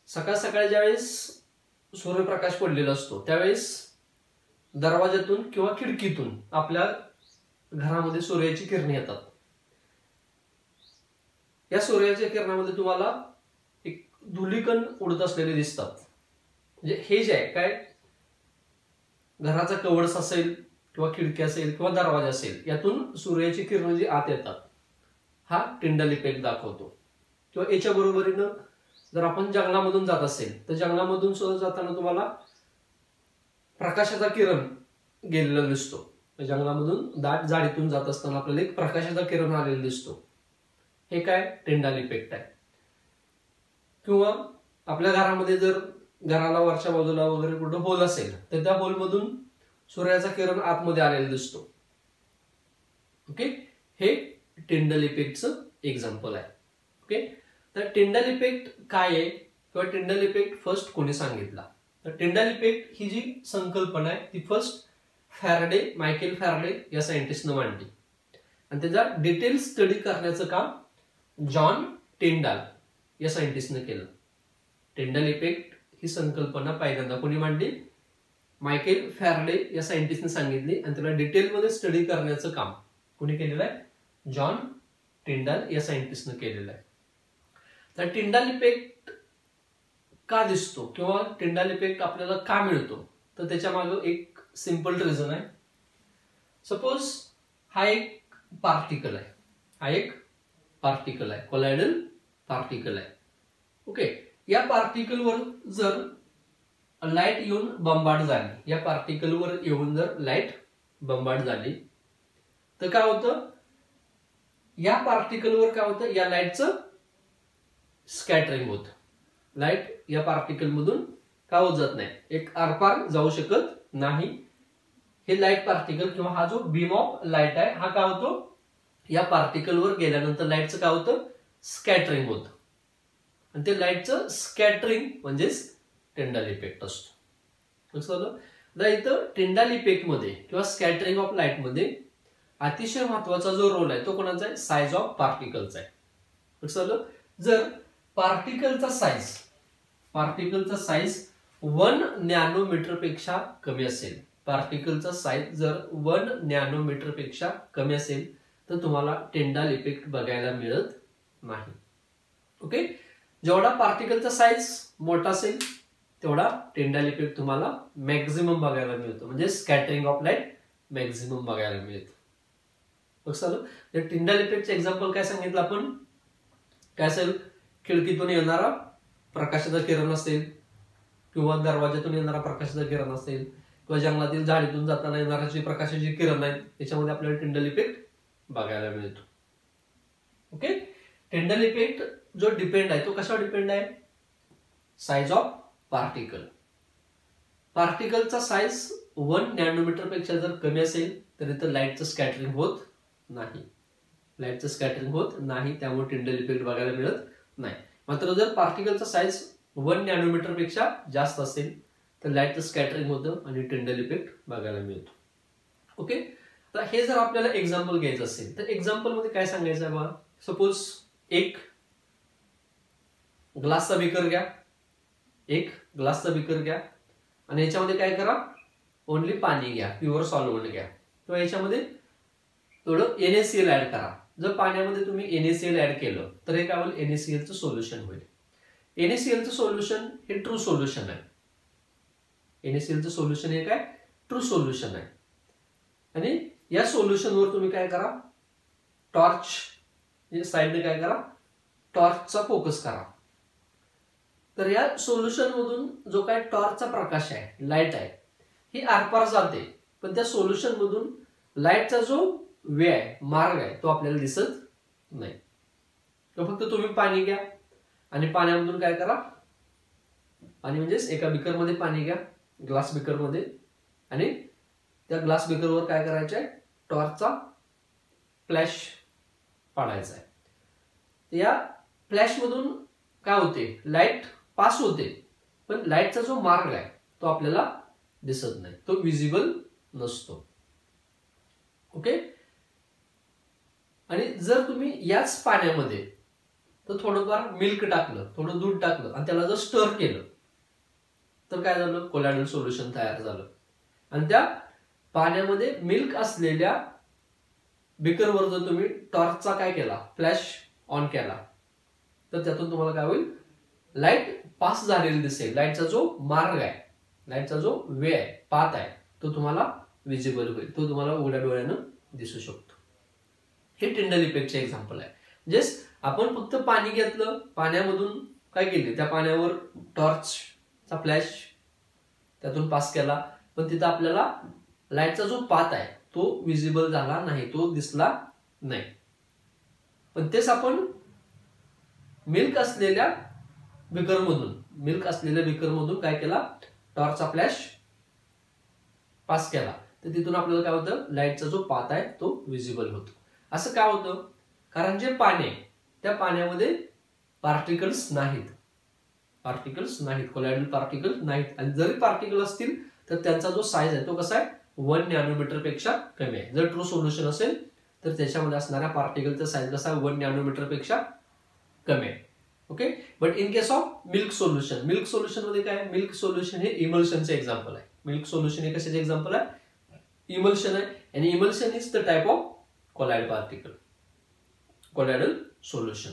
सकाळ सकाळी ज्यावेळेस सूर्यप्रकाश पडलेला असतो त्यावेळेस दरवाजातून किंवा खिडकीतून आपल्या घरामध्ये सूर्याची किरणे येतात. या सूर्याच्या किरणामध्ये तुम्हाला एक धुलीकण उडत असलेले दिसतात. म्हणजे हे जे आहे काय, घराचा कवच असेल किंवा खिडकी असेल किंवा दरवाजा असेल, यातून सूर्याची किरण जी आत येतात, हा टिंडल इफेक्ट दाखवतो. किंवा याच्या बरोबरीनं जर आपण जंगलामधून जात असेल तर जंगलामधून सुद्धा जाताना तुम्हाला प्रकाशाचा किरण गेलेला दिसतो. जंगलामधून दाट झाडीतून जात असताना आपल्याला एक प्रकाशाचा किरण आलेला दिसतो. हे काय? टिंडाल इफेक्ट आहे. किंवा आपल्या घरामध्ये जर घराला वरच्या बाजूला वगैरे कुठं होल असेल तर त्या होलमधून सूर्याचा किरण आतमध्ये आलेला दिसतो. ओके. हे टिंडल इफेक्टचं एक्झाम्पल आहे. ओके. तर टिंडल इफेक्ट काय आहे किंवा टिंडल इफेक्ट फर्स्ट कोणी सांगितला? तर टिंडल इफेक्ट ही जी संकल्पना आहे ती फर्स्ट मायकेल फॅराडे या सायंटिस्टनं मांडली. आणि त्याचा डिटेल स्टडी करण्याचं काम जॉन टिंडाल या सायंटिस्टनं केलं. टिंडल इफेक्ट ही संकल्पना पहिल्यांदा कोणी मांडली? मायकेल फॅराडे या सायंटिस्टने सांगितली. आणि त्याला डिटेलमध्ये स्टडी करण्याचं काम कोणी केलेलं आहे? जॉन टिंडाल या सायंटिस्टने केलेलं आहे. तर टिंडाल इफेक्ट का दिसतो किंवा टिंडाल इफेक्ट आपल्याला का मिळतो? तर त्याच्या मागे एक सिंपल रिझन आहे. सपोज हा एक पार्टिकल आहे, हा एक पार्टिकल आहे, कोलॉइडल पार्टिकल आहे. ओके, या पार्टिकलवर जर लाईट येऊन बंबार्ड झाली, या पार्टिकलवर येऊन जर लाईट बंबार्ड झाली तर काय होतं, या पार्टिकलवर काय होतं, या लाईटचं स्कॅटरिंग होतं. लाईट या पार्टिकल मधून का होत जात नाही, एक आरपार जाऊ शकत नाही. हे लाईट पार्टिकल किंवा हा जो बीम ऑफ लाईट आहे हा काय होतो, या पार्टिकलवर गेल्यानंतर लाईटचं काय होतं, स्कॅटरिंग होतं. आणि ते लाईटचं स्कॅटरिंग म्हणजेच टिंडल इफेक्ट असतो. लक्षात इथं टिंडल इफेक्ट मध्ये किंवा स्कॅटरिंग ऑफ लाईट मध्ये अतिशय महत्वाचा जो रोल आहे तो कोणाचा आहे, साईज ऑफ पार्टिकलचा आहे. लक्षात जर पार्टिकलचा साईज 1 नॅनोमीटर पेक्षा कमी असेल, पार्टिकलचा साईज जर 1 नॅनोमीटर पेक्षा कमी असेल तर तुम्हाला टिंडल इफेक्ट बघायला मिळत नाही. ओके, जेवढा पार्टिकलचा साईज मोठा असेल तेवढा टिंडल इफेक्ट तुम्हाला मॅक्झिमम बघायला मिळतो, म्हणजे स्कॅटरिंग ऑफ लाईट मॅक्झिमम बघायला मिळतं. लक्षात टिंडल इफेक्टचे एक्झाम्पल काय सांगितलं आपण, काय असेल, खिडकीतून येणारा प्रकाशाचा किरण असेल किंवा दरवाजातून येणारा प्रकाशाचा किरण असेल किंवा जंगलातील झाडीतून जाताना येणारा जी प्रकाशाची किरण आहे त्याच्यामध्ये आपल्याला टिंडल इफेक्ट बघायला मिळतो. ओके, टिंडल इफेक्ट जो डिपेंड आहे तो कशावर डिपेंड आहे, साईज ऑफ पार्टिकल. पार्टिकलचा साईज 1 नॅनोमीटर पेक्षा जर कमी असेल तर इथं लाईटचं स्कॅटरिंग होत नाही, लाईटचं स्कॅटरिंग होत नाही, त्यामुळे टिंडल इफेक्ट बघायला मिळत नाही. मात्र जर पार्टिकलचा साईज 1 नॅनोमीटर पेक्षा जास्त असेल तर लाईटचं स्कॅटरिंग होतं आणि टिंडल इफेक्ट बघायला मिळतो. ओके, तर हे जर आपल्याला एक्झाम्पल घ्यायचं असेल तर एक्झाम्पल मध्ये काय सांगायचं आहे बघा, सपोज एक ग्लासचा बीकर घ्या, एक ग्लासचा बीकर घ्या आणि याच्यामध्ये काय करा, ओनली पाणी घ्या, प्युअर सॉल्व्हेंट घ्या किंवा याच्यामध्ये थोडं NaCl ऍड करा. जर पाण्यामध्ये तुम्ही NaCl ऍड केलं तर हे काय होईल, NaClचं सोल्युशन होईल. NaClचं सोल्युशन हे ट्रू सोल्युशन आहे, NaClचं सोल्युशन हे काय, ट्रू सोल्युशन आहे. आणि या सोल्युशनवर तुम्ही काय करा, टॉर्च साइडने काय करा, टॉर्चचा फोकस करा. तर या सोल्युशन मधून जो काय टॉर्चचा प्रकाश आहे, लाईट आहे, ही आरपार जाते, पण त्या सोल्युशन मधून लाईटचा जो वे आहे, मार्ग आहे, तो आपल्याला दिसत नाही. तर फक्त तुम्ही पाणी घ्या आणि पाण्यामधून काय करा, पाणी म्हणजेच एका बीकर मध्ये पाणी घ्या, ग्लास बीकर मध्ये, आणि त्या ग्लास बीकरवर काय करायचं आहे, टॉर्चचा फ्लॅश पाडायचा आहे. या फ्लॅश मधून काय होते, लाईट पास होते, पण लाईटचा जो मार्ग आहे तो आपल्याला दिसत नाही, तो विजिबल नसतो. ओके, आणि जर तुम्ही याच पाण्यामध्ये तर थोडंफार मिल्क टाकलं, थोडं दूध टाकलं आणि त्याला जर स्टर केलं तर काय झालं, कोलॉइडल सोल्युशन तयार झालं. आणि त्या पाण्यामध्ये मिल्क असलेल्या बीकरवर जर तुम्ही टॉर्चचा काय केला, फ्लॅश ऑन केला तर त्यातून तुम्हाला काय होईल, लाईट पास झालेली दिसेल. लाईटचा जो मार्ग आहे, लाईटचा जो वे आहे, पाथ आहे, तो तुम्हाला विजिबल होईल, तो तुम्हाला उघड्या डोळ्यानं दिसू शकतो. हे टिंडल इफेक्टचे एक्झाम्पल आहे. जस्ट आपण फक्त पाणी घेतलं, पाण्यामधून काय केले, त्या पाण्यावर टॉर्चचा फ्लॅश त्यातून पास केला, पण तिथं आपल्याला लाईटचा जो पाथ आहे तो विजिबल झाला नाही, तो दिसला नाही. पण तेच आपण मिल्क असलेल्या बीकरमधून काय केला, टॉर्चचा फ्लॅश पास केला, तर तिथून आपल्याला काय होतं, लाईटचा जो पाथ आहे तो विजिबल होतो. असं काय होतं, कारण जे पाणी आहे त्या पाण्यामध्ये पार्टिकल्स नाहीत, कोलॉइडल पार्टिकल नाहीत. आणि जरी पार्टिकल असतील तर त्यांचा जो साईज आहे तो कसा आहे, 1 नॅनोमीटर पेक्षा कमी आहे. जर ट्रू सोल्युशन असेल तर त्याच्यामध्ये असणाऱ्या पार्टिकलचा साईज कसा 1 नॅनोमीटर पेक्षा कमी आहे. Okay, but in case of milk solution मध्ये काय, मिल्क सोल्युशन हे इमल्शनचे एक्झाम्पल आहे. मिल्क सोल्युशन हे कशाचे एक्झाम्पल आहे, इमल्शन आहे. आणि emulsion is the type of colloid particle, colloidal solution.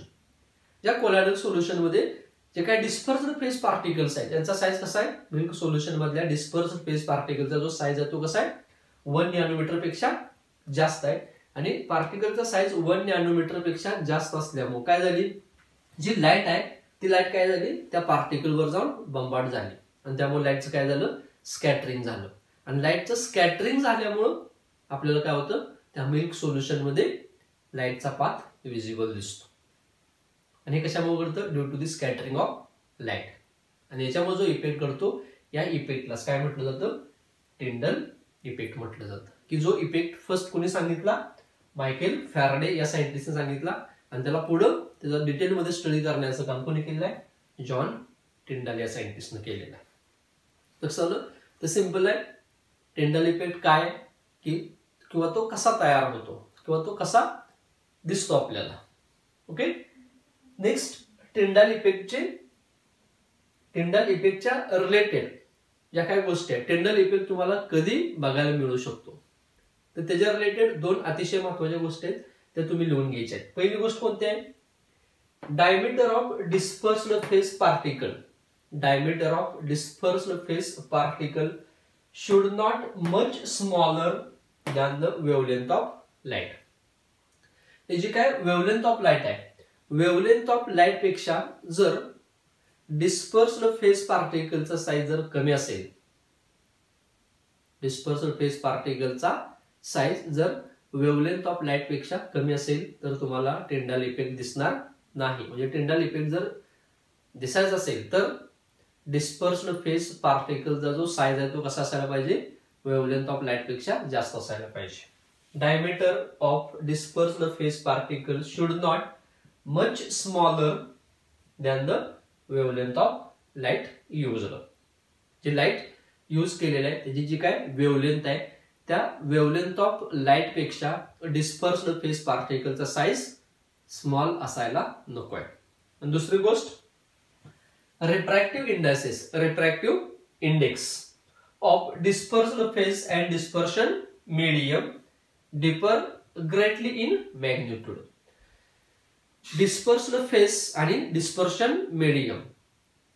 ज्या कोलॉइडल सोल्युशन मध्ये जे काही डिस्पर्स्ड फेज पार्टिकल्स आहेत त्यांचा साईज कसा आहे, मिल्क सोल्युशन मधल्या डिस्पर्स्ड फेज पार्टिकलचा जो साईज आहे तो कसा आहे, 1 नॅनोमीटर पेक्षा जास्त आहे. आणि पार्टिकलचा साईज 1 नॅनोमीटर पेक्षा जास्त असल्यामुळे काय झाली, जी लाईट आहे ती लाईट काय झाली त्या पार्टिकलवर जाऊन बंबार्ड झाली आणि त्यामुळे लाईटचं काय झालं, स्कॅटरिंग झालं. आणि लाईटचं स्कॅटरिंग झाल्यामुळं आपल्याला काय होतं, त्या मिल्क सोल्युशन मध्ये लाईटचा पाथ विजिबल दिसतो. आणि हे कशामुळे घडतं, due to the scattering of light. आणि याच्यामुळे जो इफेक्ट घडतो या इफेक्टला काय म्हटलं जातं, टिंडल इफेक्ट म्हटलं जातं. की जो इफेक्ट फर्स्ट कोणी सांगितला, मायकेल फॅराडे या सायंटिस्टने सांगितला आणि त्याला पुढं त्याचा डिटेलमध्ये स्टडी करण्याचं काम कोणी केलं आहे, जॉन टिंडल या सायंटिस्टने केलेलं आहे. लक्षात आलं, तर सिंपल आहे. टिंडल इफेक्ट काय की किंवा तो कसा तयार होतो किंवा तो कसा दिसतो आपल्याला. ओके, नेक्स्ट टिंडल इफेक्टच्या रिलेटेड ज्या काही गोष्टी आहेत, टिंडल इफेक्ट तुम्हाला कधी बघायला मिळू शकतो, तर त्याच्या रिलेटेड 2 अतिशय महत्वाच्या गोष्टी आहेत, त्या तुम्ही लिहून घ्यायच्या आहेत. पहिली गोष्ट कोणती आहे, diameter of dispersed phase particle. Diameter of dispersed phase particle should not much smaller than the wavelength of light. हे जी काय वेवलेंथ ऑफ लाईट आहे, वेवलेंथ ऑफ लाईट पेक्षा जर डिस्पर्स्ड फेस पार्टिकलचा साईज जर कमी असेल, डिस्पर्स्ड फेस पार्टिकलचा साईज जर वेवलेंथ ऑफ लाईट पेक्षा कमी असेल तर तुम्हाला टिंडल इफेक्ट दिसणार नाही. म्हणजे टिंडल इफेक्ट जर दिसायचा असेल तर डिस्पर्स्ड फेस पार्टिकलचा जो साईज आहे तो कसा असायला पाहिजे, वेवलेंथ ऑफ लाईट पेक्षा जास्त असायला पाहिजे. Diameter of dispersed phase particle should not much smaller than the wavelength of light used. जी लाईट यूज केलेली आहे त्याची जी काय वेवलेंथ आहे त्या वेवलेंथ ऑफ लाईट पेक्षा डिस्पर्स्ड फेस पार्टिकलचा साईज स्मॉल असायला नको आहे. आणि दुसरी गोष्ट, refractive index of dispersed phase and dispersion medium differ greatly in magnitude. Dispersed phase आणि डिस्पर्शन मीडियम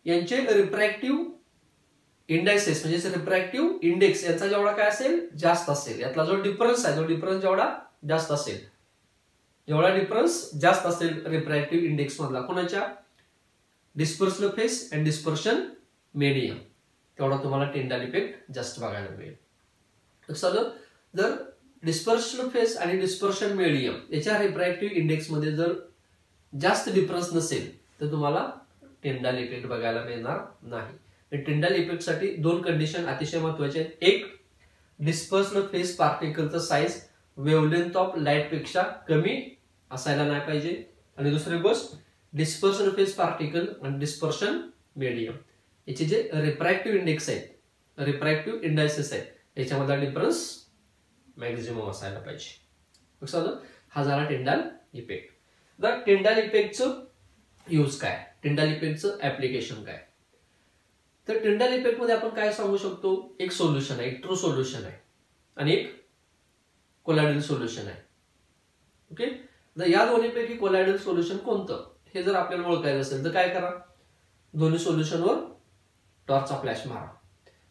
यांचे रिफ्रॅक्टिव्ह इंडायसेस म्हणजे रिफ्रॅक्टिव्ह इंडेक्स यांचा जेवढा काय असेल जास्त असेल, यातला जो डिफरन्स आहे तो डिफरन्स जेवढा जास्त असेल, जेवढा डिफरन्स जास्त असेल रिफ्रॅक्टिव्ह इंडेक्स मधला कोणाच्या, dispersed phase and dispersion medium, तेवढा तुम्हाला टिंडल इफेक्ट जास्त बघायला मिळेल. लक्षात आलं, जर डिस्पर्स्ड फेस आणि डिस्पर्शन मीडियम याच्या रिफ्रॅक्टिव्ह इंडेक्स मध्ये जर जास्त डिफरन्स नसेल तर तुम्हाला टिंडल इफेक्ट बघायला मिळणार नाही. टिंडल इफेक्ट साठी 2 कंडिशन अतिशय महत्वाचे आहेत. एक, डिस्पर्स्ड फेस पार्टिकलचा साईज वेवलेंथ ऑफ लाईट पेक्षा कमी असायला नाही पाहिजे. आणि दुसरी गोष्ट, डिस्पर्स्ड फेस पार्टिकल आणि डिस्पर्शन मीडियम याचे जे रिफ्रॅक्टिव्ह इंडेक्स आहेत, रिफ्रॅक्टिव्ह इंडायसेस आहेत, याच्यामधला डिफरन्स मॅक्झिमम असायला पाहिजे. लक्षात आलं, हा झाला टिंडल इफेक्ट. तर टिंडल इफेक्टचं यूज काय, टिंडल इफेक्टचं ऍप्लिकेशन काय. तर टिंडल इफेक्ट मध्ये आपण काय सांगू शकतो, एक सोल्युशन आहे, एक ट्रू सोल्युशन आहे आणि एक कोलॉइडल सोल्युशन आहे. ओके, तर या दोन्हीपैकी कोलॉइडल सोल्युशन कोणतं हे जर आपल्याला ओळखायचं असेल तर काय करा, दोन्ही सोल्युशनवर टॉर्चचा फ्लॅश मारा.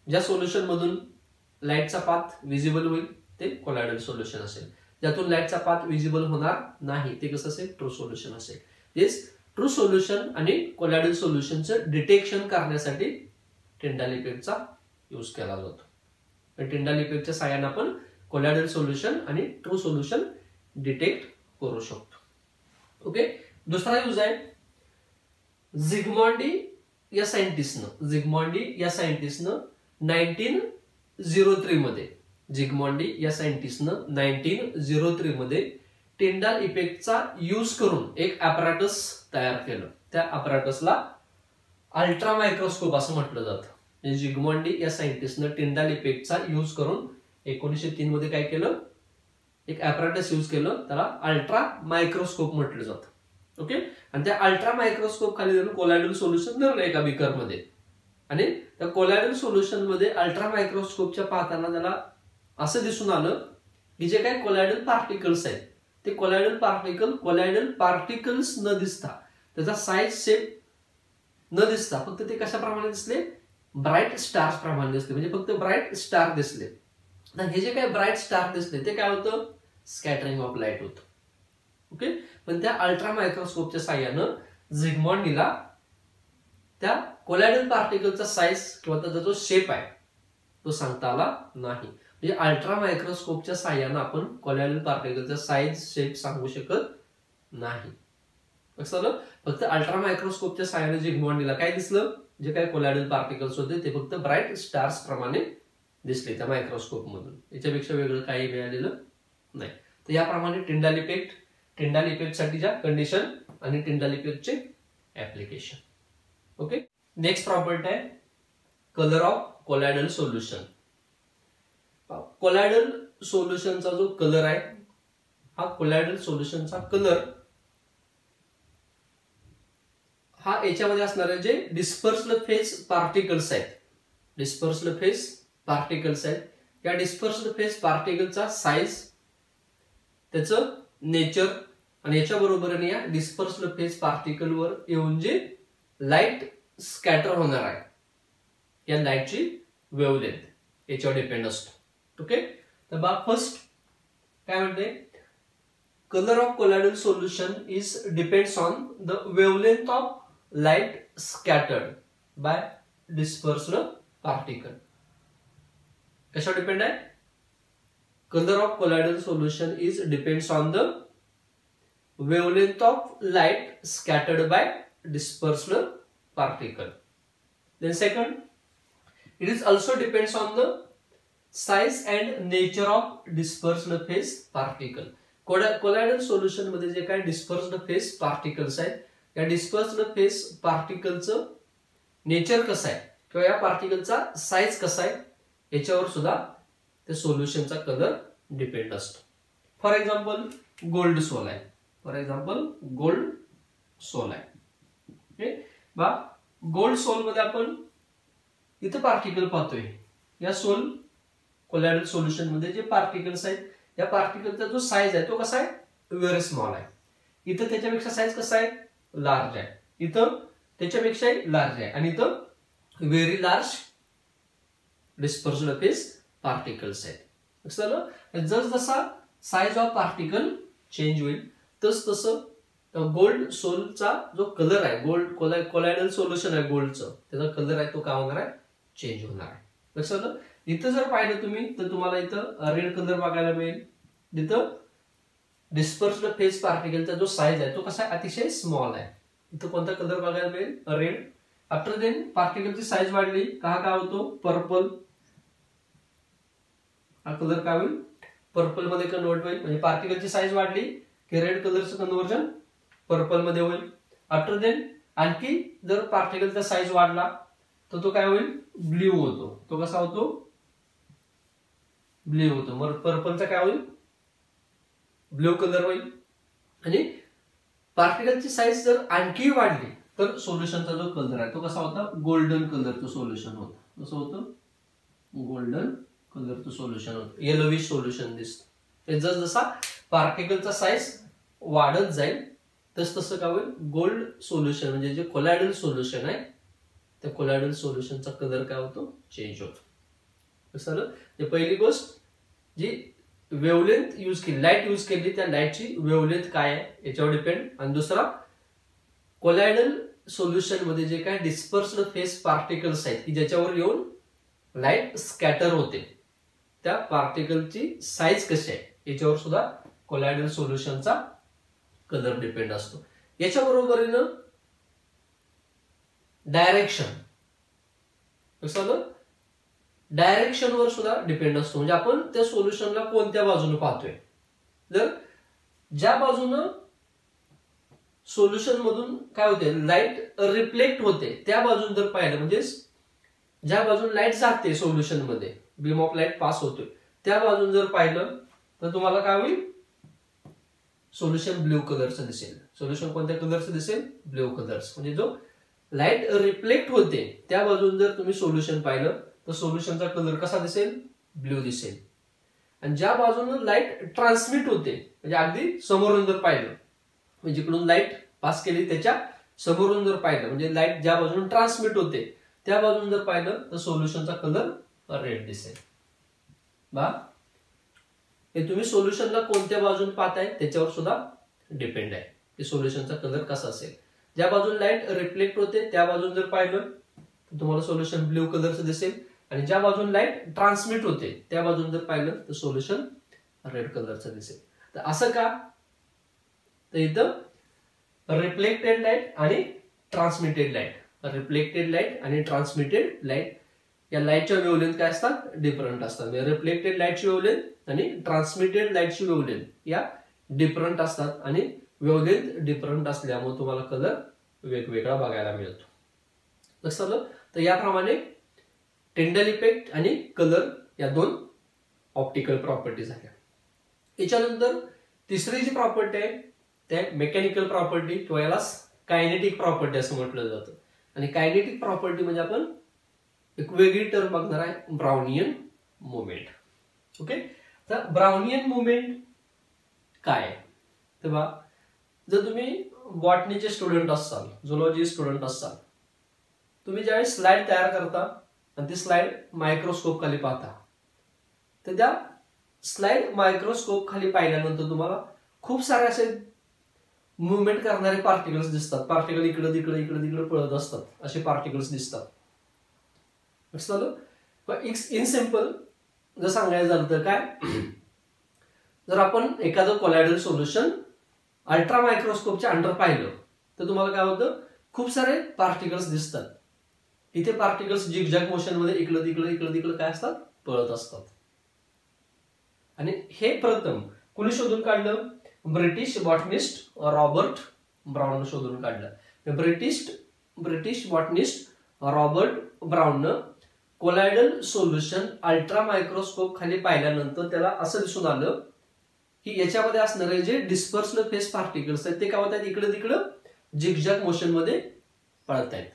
ज्या सोल्युशन मधून लाईटचा पाथ विजिबल होईल ते कोलॉइडल सोल्युशन असेल, ज्यातून लाईटचा पाथ विजिबल होणार नाही ते कसं असेल, ट्रू सोल्युशन असेल. तेच ट्रू सोल्युशन आणि कोलॉइडल सोल्युशनचं डिटेक्शन करण्यासाठी टिंडल इफेक्टचा यूज केला जातो. टिंडल इफेक्टच्या सहाय्याने आपण कोलॉइडल सोल्युशन आणि ट्रू सोल्युशन डिटेक्ट करू शकतो. ओके, दुसरा यूज आहे झिग्मॉन्डी या सायंटिस्टनं 1903 मध्ये टिंडल इफेक्टचा यूज करून एक ॲपॅरेटस तयार केलं. त्या ॲपॅरेटसला अल्ट्रा मायक्रोस्कोप असं म्हटलं जातं. झिग्मॉन्डी या सायंटिस्टनं टिंडल इफेक्टचा यूज करून 1903 मध्ये काय केलं, एक ॲपॅरेटस यूज केलं, त्याला अल्ट्रा मायक्रोस्कोप म्हटलं जातं. ओके, आणि त्या अल्ट्रा मायक्रोस्कोप खाली जाऊन कोलॉइडल सोल्युशन धरलं एका बीकर मध्ये आणि त्या कोलॉइडल सोल्युशन मध्ये अल्ट्रा मायक्रोस्कोपच्या पाहताना त्याला असं दिसून आलं की जे काही कोलॉइडल पार्टिकल्स आहेत ते कोलॉइडल पार्टिकल्स न दिसता, त्याचा साईज शेप न दिसता फक्त ते कशाप्रमाणे दिसले, ब्राईट स्टार्स प्रमाणे दिसले. म्हणजे फक्त ब्राईट स्टार दिसले. हे जे काही ब्राईट स्टार दिसले ते काय होतं, स्कॅटरिंग ऑफ लाईट होतं. ओके, पण त्या अल्ट्रा मायक्रोस्कोपच्या साह्यानं झिग्मॉन्डीला त्या कोलॉइडल पार्टिकलचा साईज किंवा त्याचा जो शेप आहे तो सांगता आला नाही. म्हणजे अल्ट्रा मायक्रोस्कोपच्या साह्यानं आपण कोलॉइडल पार्टिकलचा साईज शेप सांगू शकत नाही. लक्षात, फक्त अल्ट्रा मायक्रोस्कोपच्या साह्याने झिग्मॉन्डीला काय दिसलं, जे काही कोलॉइडल पार्टिकल्स होते ते फक्त ब्राईट स्टार्स प्रमाणे दिसले त्या मायक्रोस्कोप मधून, याच्यापेक्षा वेगळं काही मिळालेलं नाही. तर याप्रमाणे टिंडाल इफेक्ट साठीच्या कंडिशन आणि टिंडाल इफेक्टचे ऍप्लिकेशन. ओके, नेक्स्ट प्रॉपर्टी आहे colour of colloidal solution. Colloidal सोल्युशनचा जो कलर आहे, हा कोलॉइडल सोल्युशनचा कलर हा याच्यामध्ये असणारे जे डिस्पर्स्ड फेज पार्टिकल्स आहेत, या डिस्पर्स्ड फेज पार्टिकलचा साईज, त्याचं नेचर आणि याच्या बरोबरीने या डिस्पर्स्ड फेज पार्टिकल वर येऊन जे लाईट स्कॅटर होणार आहे, या लाईटची वेव्हलेंथ याच्यावर डिपेंड असतो. ओके, तर बा फर्स्ट काय म्हणते, colour of colloidal solution is depends on the wavelength of light scattered by dispersed particle. कशावर डिपेंड आहे, colour of colloidal solution is depends on the wavelength of light scattered by dispersed particle. Then second, it is also depends on the size and nature of dispersed phase particle. Colloidal solution मध्ये जे काही dispersed phase particles आहेत, या dispersed phase particleचं नेचर कसं आहे किंवा या पार्टिकलचा साईज कसा आहे याच्यावर सुद्धा त्या सोल्युशनचा कलर डिपेंड असतो. फॉर एक्झाम्पल गोल्ड सोल आहे, गोल्ड सोल आहे. गोल्ड सोल मध्ये आपण इथं पार्टिकल पाहतोय, या सोल कोलॉइडल सोल्युशन मध्ये जे पार्टिकल्स आहेत, या पार्टिकलचा जो साईज आहे तो कसा आहे, व्हेरी स्मॉल आहे. इथं त्याच्यापेक्षा साईज कसा आहे, लार्ज आहे. इथं त्याच्यापेक्षा लार्ज आहे आणि इथं very large dispersed phase particles आहेत. जस जसा साईज ऑफ पार्टिकल चेंज होईल तसं गोल्ड सोलचा जो कलर आहे, गोल्ड कोलॉइडल सोल्युशन आहे गोल्डचं, त्याचा कलर आहे तो काय होणार आहे, चेंज होणार आहे. लक्षात, इथं जर पाहिलं तुम्ही तर तुम्हाला इथं रेड कलर बघायला मिळेल. इथं डिस्पर्स्ड फेज पार्टिकलचा जो साईज आहे तो कसा आहे, अतिशय स्मॉल आहे. इथं कोणता कलर बघायला मिळेल, रेड. आफ्टर देन पार्टिकलची साईज वाढली का काय होतो, पर्पल. हा कलर काय होईल, पर्पल मध्ये कन्वर्ट होईल. म्हणजे पार्टिकलची साईज वाढली की रेड कलरचं कन्वर्जन पर्पल मध्ये होईल. आफ्टर देन आणखी जर पार्टिकलचा साईज वाढला तर तो काय होईल, ब्ल्यू होतो. तो कसा होतो, ब्ल्यू होतो. मग पर्पलचा काय होईल, ब्ल्यू कलर होईल. आणि पार्टिकलची साईज जर आणखी वाढली तर सोल्युशनचा जो कलर आहे तो कसा होता, गोल्डन कलरचं सोल्युशन होतं. कसं होतं, गोल्डन कलरचं सोल्युशन होतं, येलोविश सोल्युशन दिसतं. जस जसा पार्टिकलचा साईज वाढत जाईल तस तसं काय होईल, गोल्ड सोल्युशन म्हणजे जे कोलॉइडल सोल्युशन आहे त्या कोलॉइडल सोल्युशनचा कलर काय होतो, चेंज होतो. कसं, पहिली गोष्ट जी वेव्हलेंथ यूज केली, लाईट यूज केली, त्या लाईटची वेव्हलेंथ काय आहे याच्यावर डिपेंड. आणि दुसरा, कोलॉइडल सोल्युशन मध्ये जे काय डिस्पर्स्ड फेज पार्टिकल्स आहेत की ज्याच्यावर येऊन लाईट स्कॅटर होते, त्या पार्टिकलची साईज कशी आहे याच्यावर सुद्धा कोलॉइडल सोल्युशनचा कलर डिपेंड असतो. याच्या बरोबरीनं डायरेक्शन, कसं, डायरेक्शन वर सुद्धा डिपेंड असतो. म्हणजे आपण त्या सोल्युशनला कोणत्या बाजूने पाहतोय. जर ज्या बाजूनं सोल्युशन मधून काय होते, लाईट रिफ्लेक्ट होते, त्या बाजून जर पाहिलं, म्हणजे ज्या बाजून लाईट जाते सोल्युशन मध्ये, बीम ऑफ लाईट पास होतोय, त्या बाजून जर पाहिलं तर तुम्हाला काय होईल, सोल्युशन ब्ल्यू कलरचं दिसेल. सोल्युशन कोणत्या कलरचं दिसेल, ब्ल्यू कलर्स. म्हणजे जो लाईट रिफ्लेक्ट होते त्या बाजून जर तुम्ही सोल्युशन पाहिलं तर सोल्युशनचा कलर कसा दिसेल, ब्ल्यू दिसेल. आणि ज्या बाजून लाईट ट्रान्समिट होते, म्हणजे अगदी समोरून जर पाहिलं, म्हणजे जिकडून लाईट पास केली त्याच्या समोरून जर पाहिलं, म्हणजे लाईट ज्या बाजून ट्रान्समिट होते त्या बाजून जर पाहिलं तर सोल्युशनचा कलर रेड दिसेल. हे तुम्ही सोल्युशनला कोणत्या बाजून पाहताय त्याच्यावर सुद्धा डिपेंड आहे की सोल्युशनचा कलर कसा असेल. ज्या बाजून लाईट रिफ्लेक्ट होते त्या बाजून जर पाहिलं तर तुम्हाला सोल्युशन ब्ल्यू कलरचं दिसेल, आणि ज्या बाजून लाईट ट्रान्समिट होते त्या बाजून जर पाहिलं तर सोल्युशन रेड कलरचं दिसेल. तर असं का, तर इथं रिफ्लेक्टेड लाईट आणि ट्रान्समिटेड लाईट, रिफ्लेक्टेड लाईट आणि ट्रान्समिटेड लाईट या लाईटच्या वेव्हलेंथ काय असतात, डिफरंट असतात. म्हणजे रिफ्लेक्टेड लाईटची वेव्हलेंथ आणि ट्रान्समिटेड लाईटची वेव्हलेंथ या डिफरंट असतात, आणि वेव्हलेंथ डिफरंट असल्यामुळे तुम्हाला कलर वेगवेगळा बघायला मिळतो. लक्षात आलं. तर याप्रमाणे टिंडल इफेक्ट आणि कलर या दोन ऑप्टिकल प्रॉपर्टी झाल्या. याच्यानंतर तिसरी जी प्रॉपर्टी आहे ते मेकॅनिकल प्रॉपर्टी किंवा याला कायनेटिक प्रॉपर्टी असं म्हटलं जातं. आणि कायनेटिक प्रॉपर्टी म्हणजे आपण एक वेगळी टर्म बघणार आहे, ब्राउनियन मुवमेंट. ओके. तर ब्राउनियन मुवमेंट काय आहे, तेव्हा जर तुम्ही बॉटनीचे स्टुडंट असाल, झुलॉजी स्टुडंट असाल, तुम्ही ज्यावेळेस स्लाइड तयार करता आणि ती स्लाइड मायक्रोस्कोप खाली पाहता, तर त्या स्लाइड मायक्रोस्कोप खाली पाहिल्यानंतर तुम्हाला खूप सारे असे मुवमेंट करणारे पार्टिकल्स दिसतात. पार्टिकल इकडे तिकडे इकडे तिकडे पळत असतात, असे पार्टिकल्स दिसतात. इन सिंपल जर सांगायचं झालं तर काय, जर आपण एखादं कोलॉइडल सोल्युशन अल्ट्रा मायक्रोस्कोपच्या अंडर पाहिलं तर तुम्हाला काय होतं, खूप सारे पार्टिकल्स दिसतात. इथे पार्टिकल्स झिगझॅग मोशन मध्ये इकडे तिकडे काय असतात, पळत असतात. आणि हे प्रथम कुणी शोधून काढलं, ब्रिटिश बॉटनिस्ट रॉबर्ट ब्राउन शोधून काढलं. ब्रिटिश बॉटनिस्ट रॉबर्ट ब्राउननं कोलॉइडल सोल्युशन अल्ट्रा मायक्रोस्कोप खाली पाहिल्यानंतर त्याला असं दिसून आलं की याच्यामध्ये असणारे जे डिस्पर्स्ड फेस पार्टिकल्स आहेत ते काय होतात, इकडे तिकडे झिगझॅग मोशन मध्ये पळत आहेत.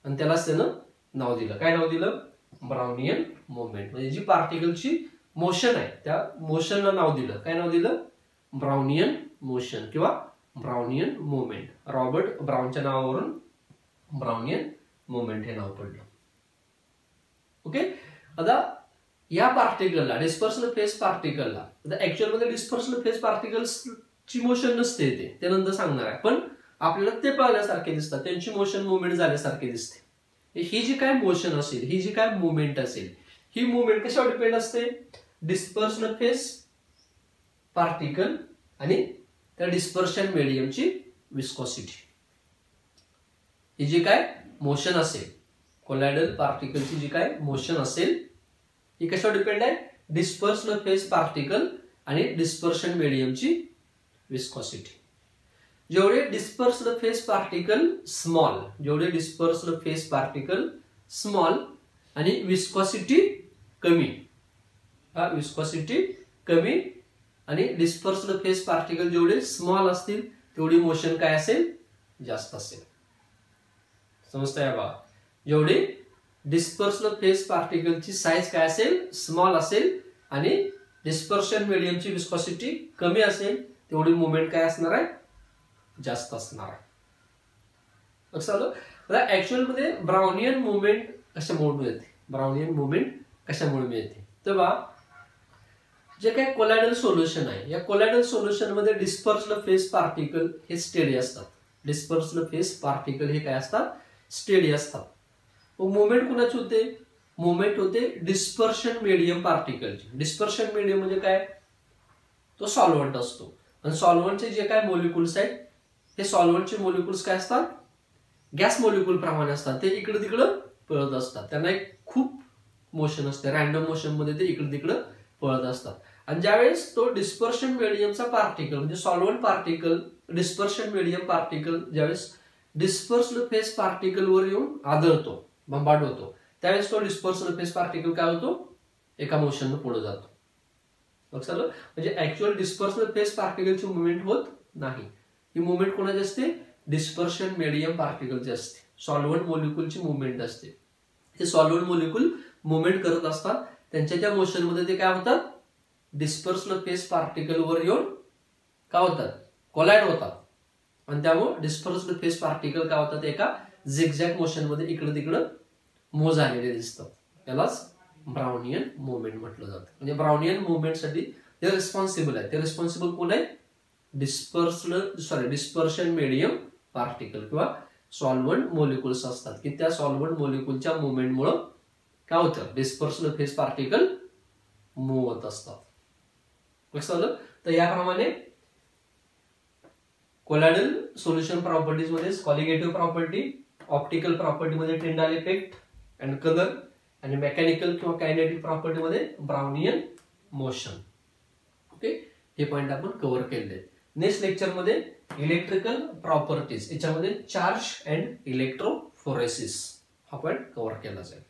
आणि त्यालाच त्यानं नाव दिलं, काय नाव दिलं, ब्राउनियन मुवमेंट. म्हणजे जी पार्टिकलची मोशन आहे त्या मोशनला नाव दिलं, काय नाव दिलं, ब्राउनियन मोशन किंवा ब्राउनियन मुवमेंट. रॉबर्ट ब्राउनच्या नावावरून ब्राउनियन मुवमेंट हे नाव पडलं. ओके. आता या पार्टिकलला डिस्पर्स्ड फेस पार्टिकलला, आता ऍक्च्युअल मध्ये डिस्पर्स्ड फेस पार्टिकल्सची मोशन नसते, ते नंतर सांगणार आहे, पण आपल्याला ते पळाल्यासारखे दिसतात, त्यांची मोशन मुवमेंट झाल्यासारखे दिसते. ही जी काय मोशन असेल, ही जी काय मुवमेंट असेल, ही मुवमेंट कशावर डिपेंड असते, डिस्पर्स्ड फेस पार्टिकल आणि त्या डिस्पर्शन मीडियमची विस्कोसिटी. ही जी काय मोशन असेल, कोलॉइडल पार्टिकलची जी काय मोशन असेल ही कशावर डिपेंड आहे, डिस्पर्स्ड फेस पार्टिकल आणि डिस्पर्शन मीडियमची विस्कोसिटी. जेवढे डिस्पर्स्ड फेस पार्टिकल स्मॉल, जेवढे डिस्पर्स्ड फेस पार्टिकल स्मॉल आणि विस्कोसिटी कमी, विस्कोसिटी कमी आणि डिस्पर्स्ड फेस पार्टिकल जेवढे स्मॉल असतील तेवढी मोशन काय असेल, जास्त असेल. समजतंय बा, जेवढी डिस्पर्स्ड फेस पार्टिकलची साईज काय असेल, स्मॉल असेल आणि डिस्पर्शन मीडियमची विस्कोसिटी कमी असेल तेवढी मुवमेंट काय असणार आहे, जास्त असणार आहे. लक्षात आलं. ऍक्च्युअल मध्ये ब्राउनियन मुवमेंट कशामुळे येते, ब्राउनियन मुवमेंट कशामुळे मिळते, तेव्हा जे काही कोलॉइडल सोल्युशन आहे या कोलॉइडल सोल्युशन मध्ये डिस्पर्स्ड फेस पार्टिकल हे स्टेडी असतात. डिस्पर्स्ड फेस पार्टिकल हे काय असतात, स्टेडी असतात. मुवमेंट कुणाची होते, मुवमेंट होते डिस्पर्शन मीडियम पार्टिकलची. डिस्पर्शन मीडियम म्हणजे काय, तो सॉल्व्हंट असतो, आणि सॉल्व्हंटचे जे काय मॉलिक्युल्स आहेत हे सॉल्व्हंटचे मॉलिक्युल्स काय असतात, गॅस मॉलिक्युल प्रमाणे असतात, ते इकडे तिकडे पळत असतात. त्यांना एक खूप मोशन असते, रॅन्डम मोशन मध्ये ते इकडे तिकडे पळत असतात. आणि ज्यावेळेस तो डिस्पर्शन मीडियमचा पार्टिकल म्हणजे solvent particle dispersion medium particle ज्यावेळेस डिस्पर्स्ड फेस पार्टिकल वर येऊन आदळतो, बंबार्ड होतो, त्यावेळेस तो डिस्पर्स्ड फेस पार्टिकल काय होतो, एका मोशन पुढे जातो. लक्षात आलं. म्हणजे ऍक्च्युअल डिस्पर्स्ड फेस पार्टिकलची मुवमेंट होत नाही, ही मुवमेंट कोणाची असते, डिस्पर्शन मीडियम पार्टिकलची असते, सॉल्व्हंट मॉलिक्युलची मुवमेंट असते. हे सॉल्व्हंट मॉलिक्युल मुवमेंट करत असतात, त्यांच्या त्या मोशन मध्ये ते काय होतात, डिस्पर्स्ड फेस पार्टिकल वर येऊन काय होतात, कोलाइड होतात. आणि त्यामुळे डिस्पर्स्ड फेस पार्टिकल काय होतात, एका झिगझॅग मोशन मध्ये इकडे तिकडे मूव्ह झालेले दिसतात. त्यालाच ब्राउनियन मुवमेंट म्हटलं जातं. म्हणजे ब्राउनियन मुवमेंटसाठी जे रिस्पॉन्सिबल आहे ते रिस्पॉन्सिबल कोण आहे? डिस्पर्शन मीडियम पार्टिकल किंवा सॉल्व्हंट मोलिक्युल्स असतात की त्या सॉल्व्हंट मोलिक्युलच्या मुवमेंटमुळे काय होतं? डिस्पर्शन फेज पार्टिकल मूव्ह होत असतात. लक्षात. तर याप्रमाणे कोलॉइडल सोल्युशन प्रॉपर्टीज मध्ये कॉलिगेटिव्ह प्रॉपर्टी, ऑप्टिकल प्रॉपर्टी मध्ये टिंडाल इफेक्ट अँड कलर, आणि मेकॅनिकल किंवा कायनेटिक प्रॉपर्टी मध्ये ब्राउनियन मोशन. ओके, हे पॉइंट आपण कव्हर केले. नेक्स्ट लेक्चर मध्ये इलेक्ट्रिकल प्रॉपर्टीज, याच्यामध्ये चार्ज अँड इलेक्ट्रोफोरेसिस हा पॉइंट कव्हर केला जाईल.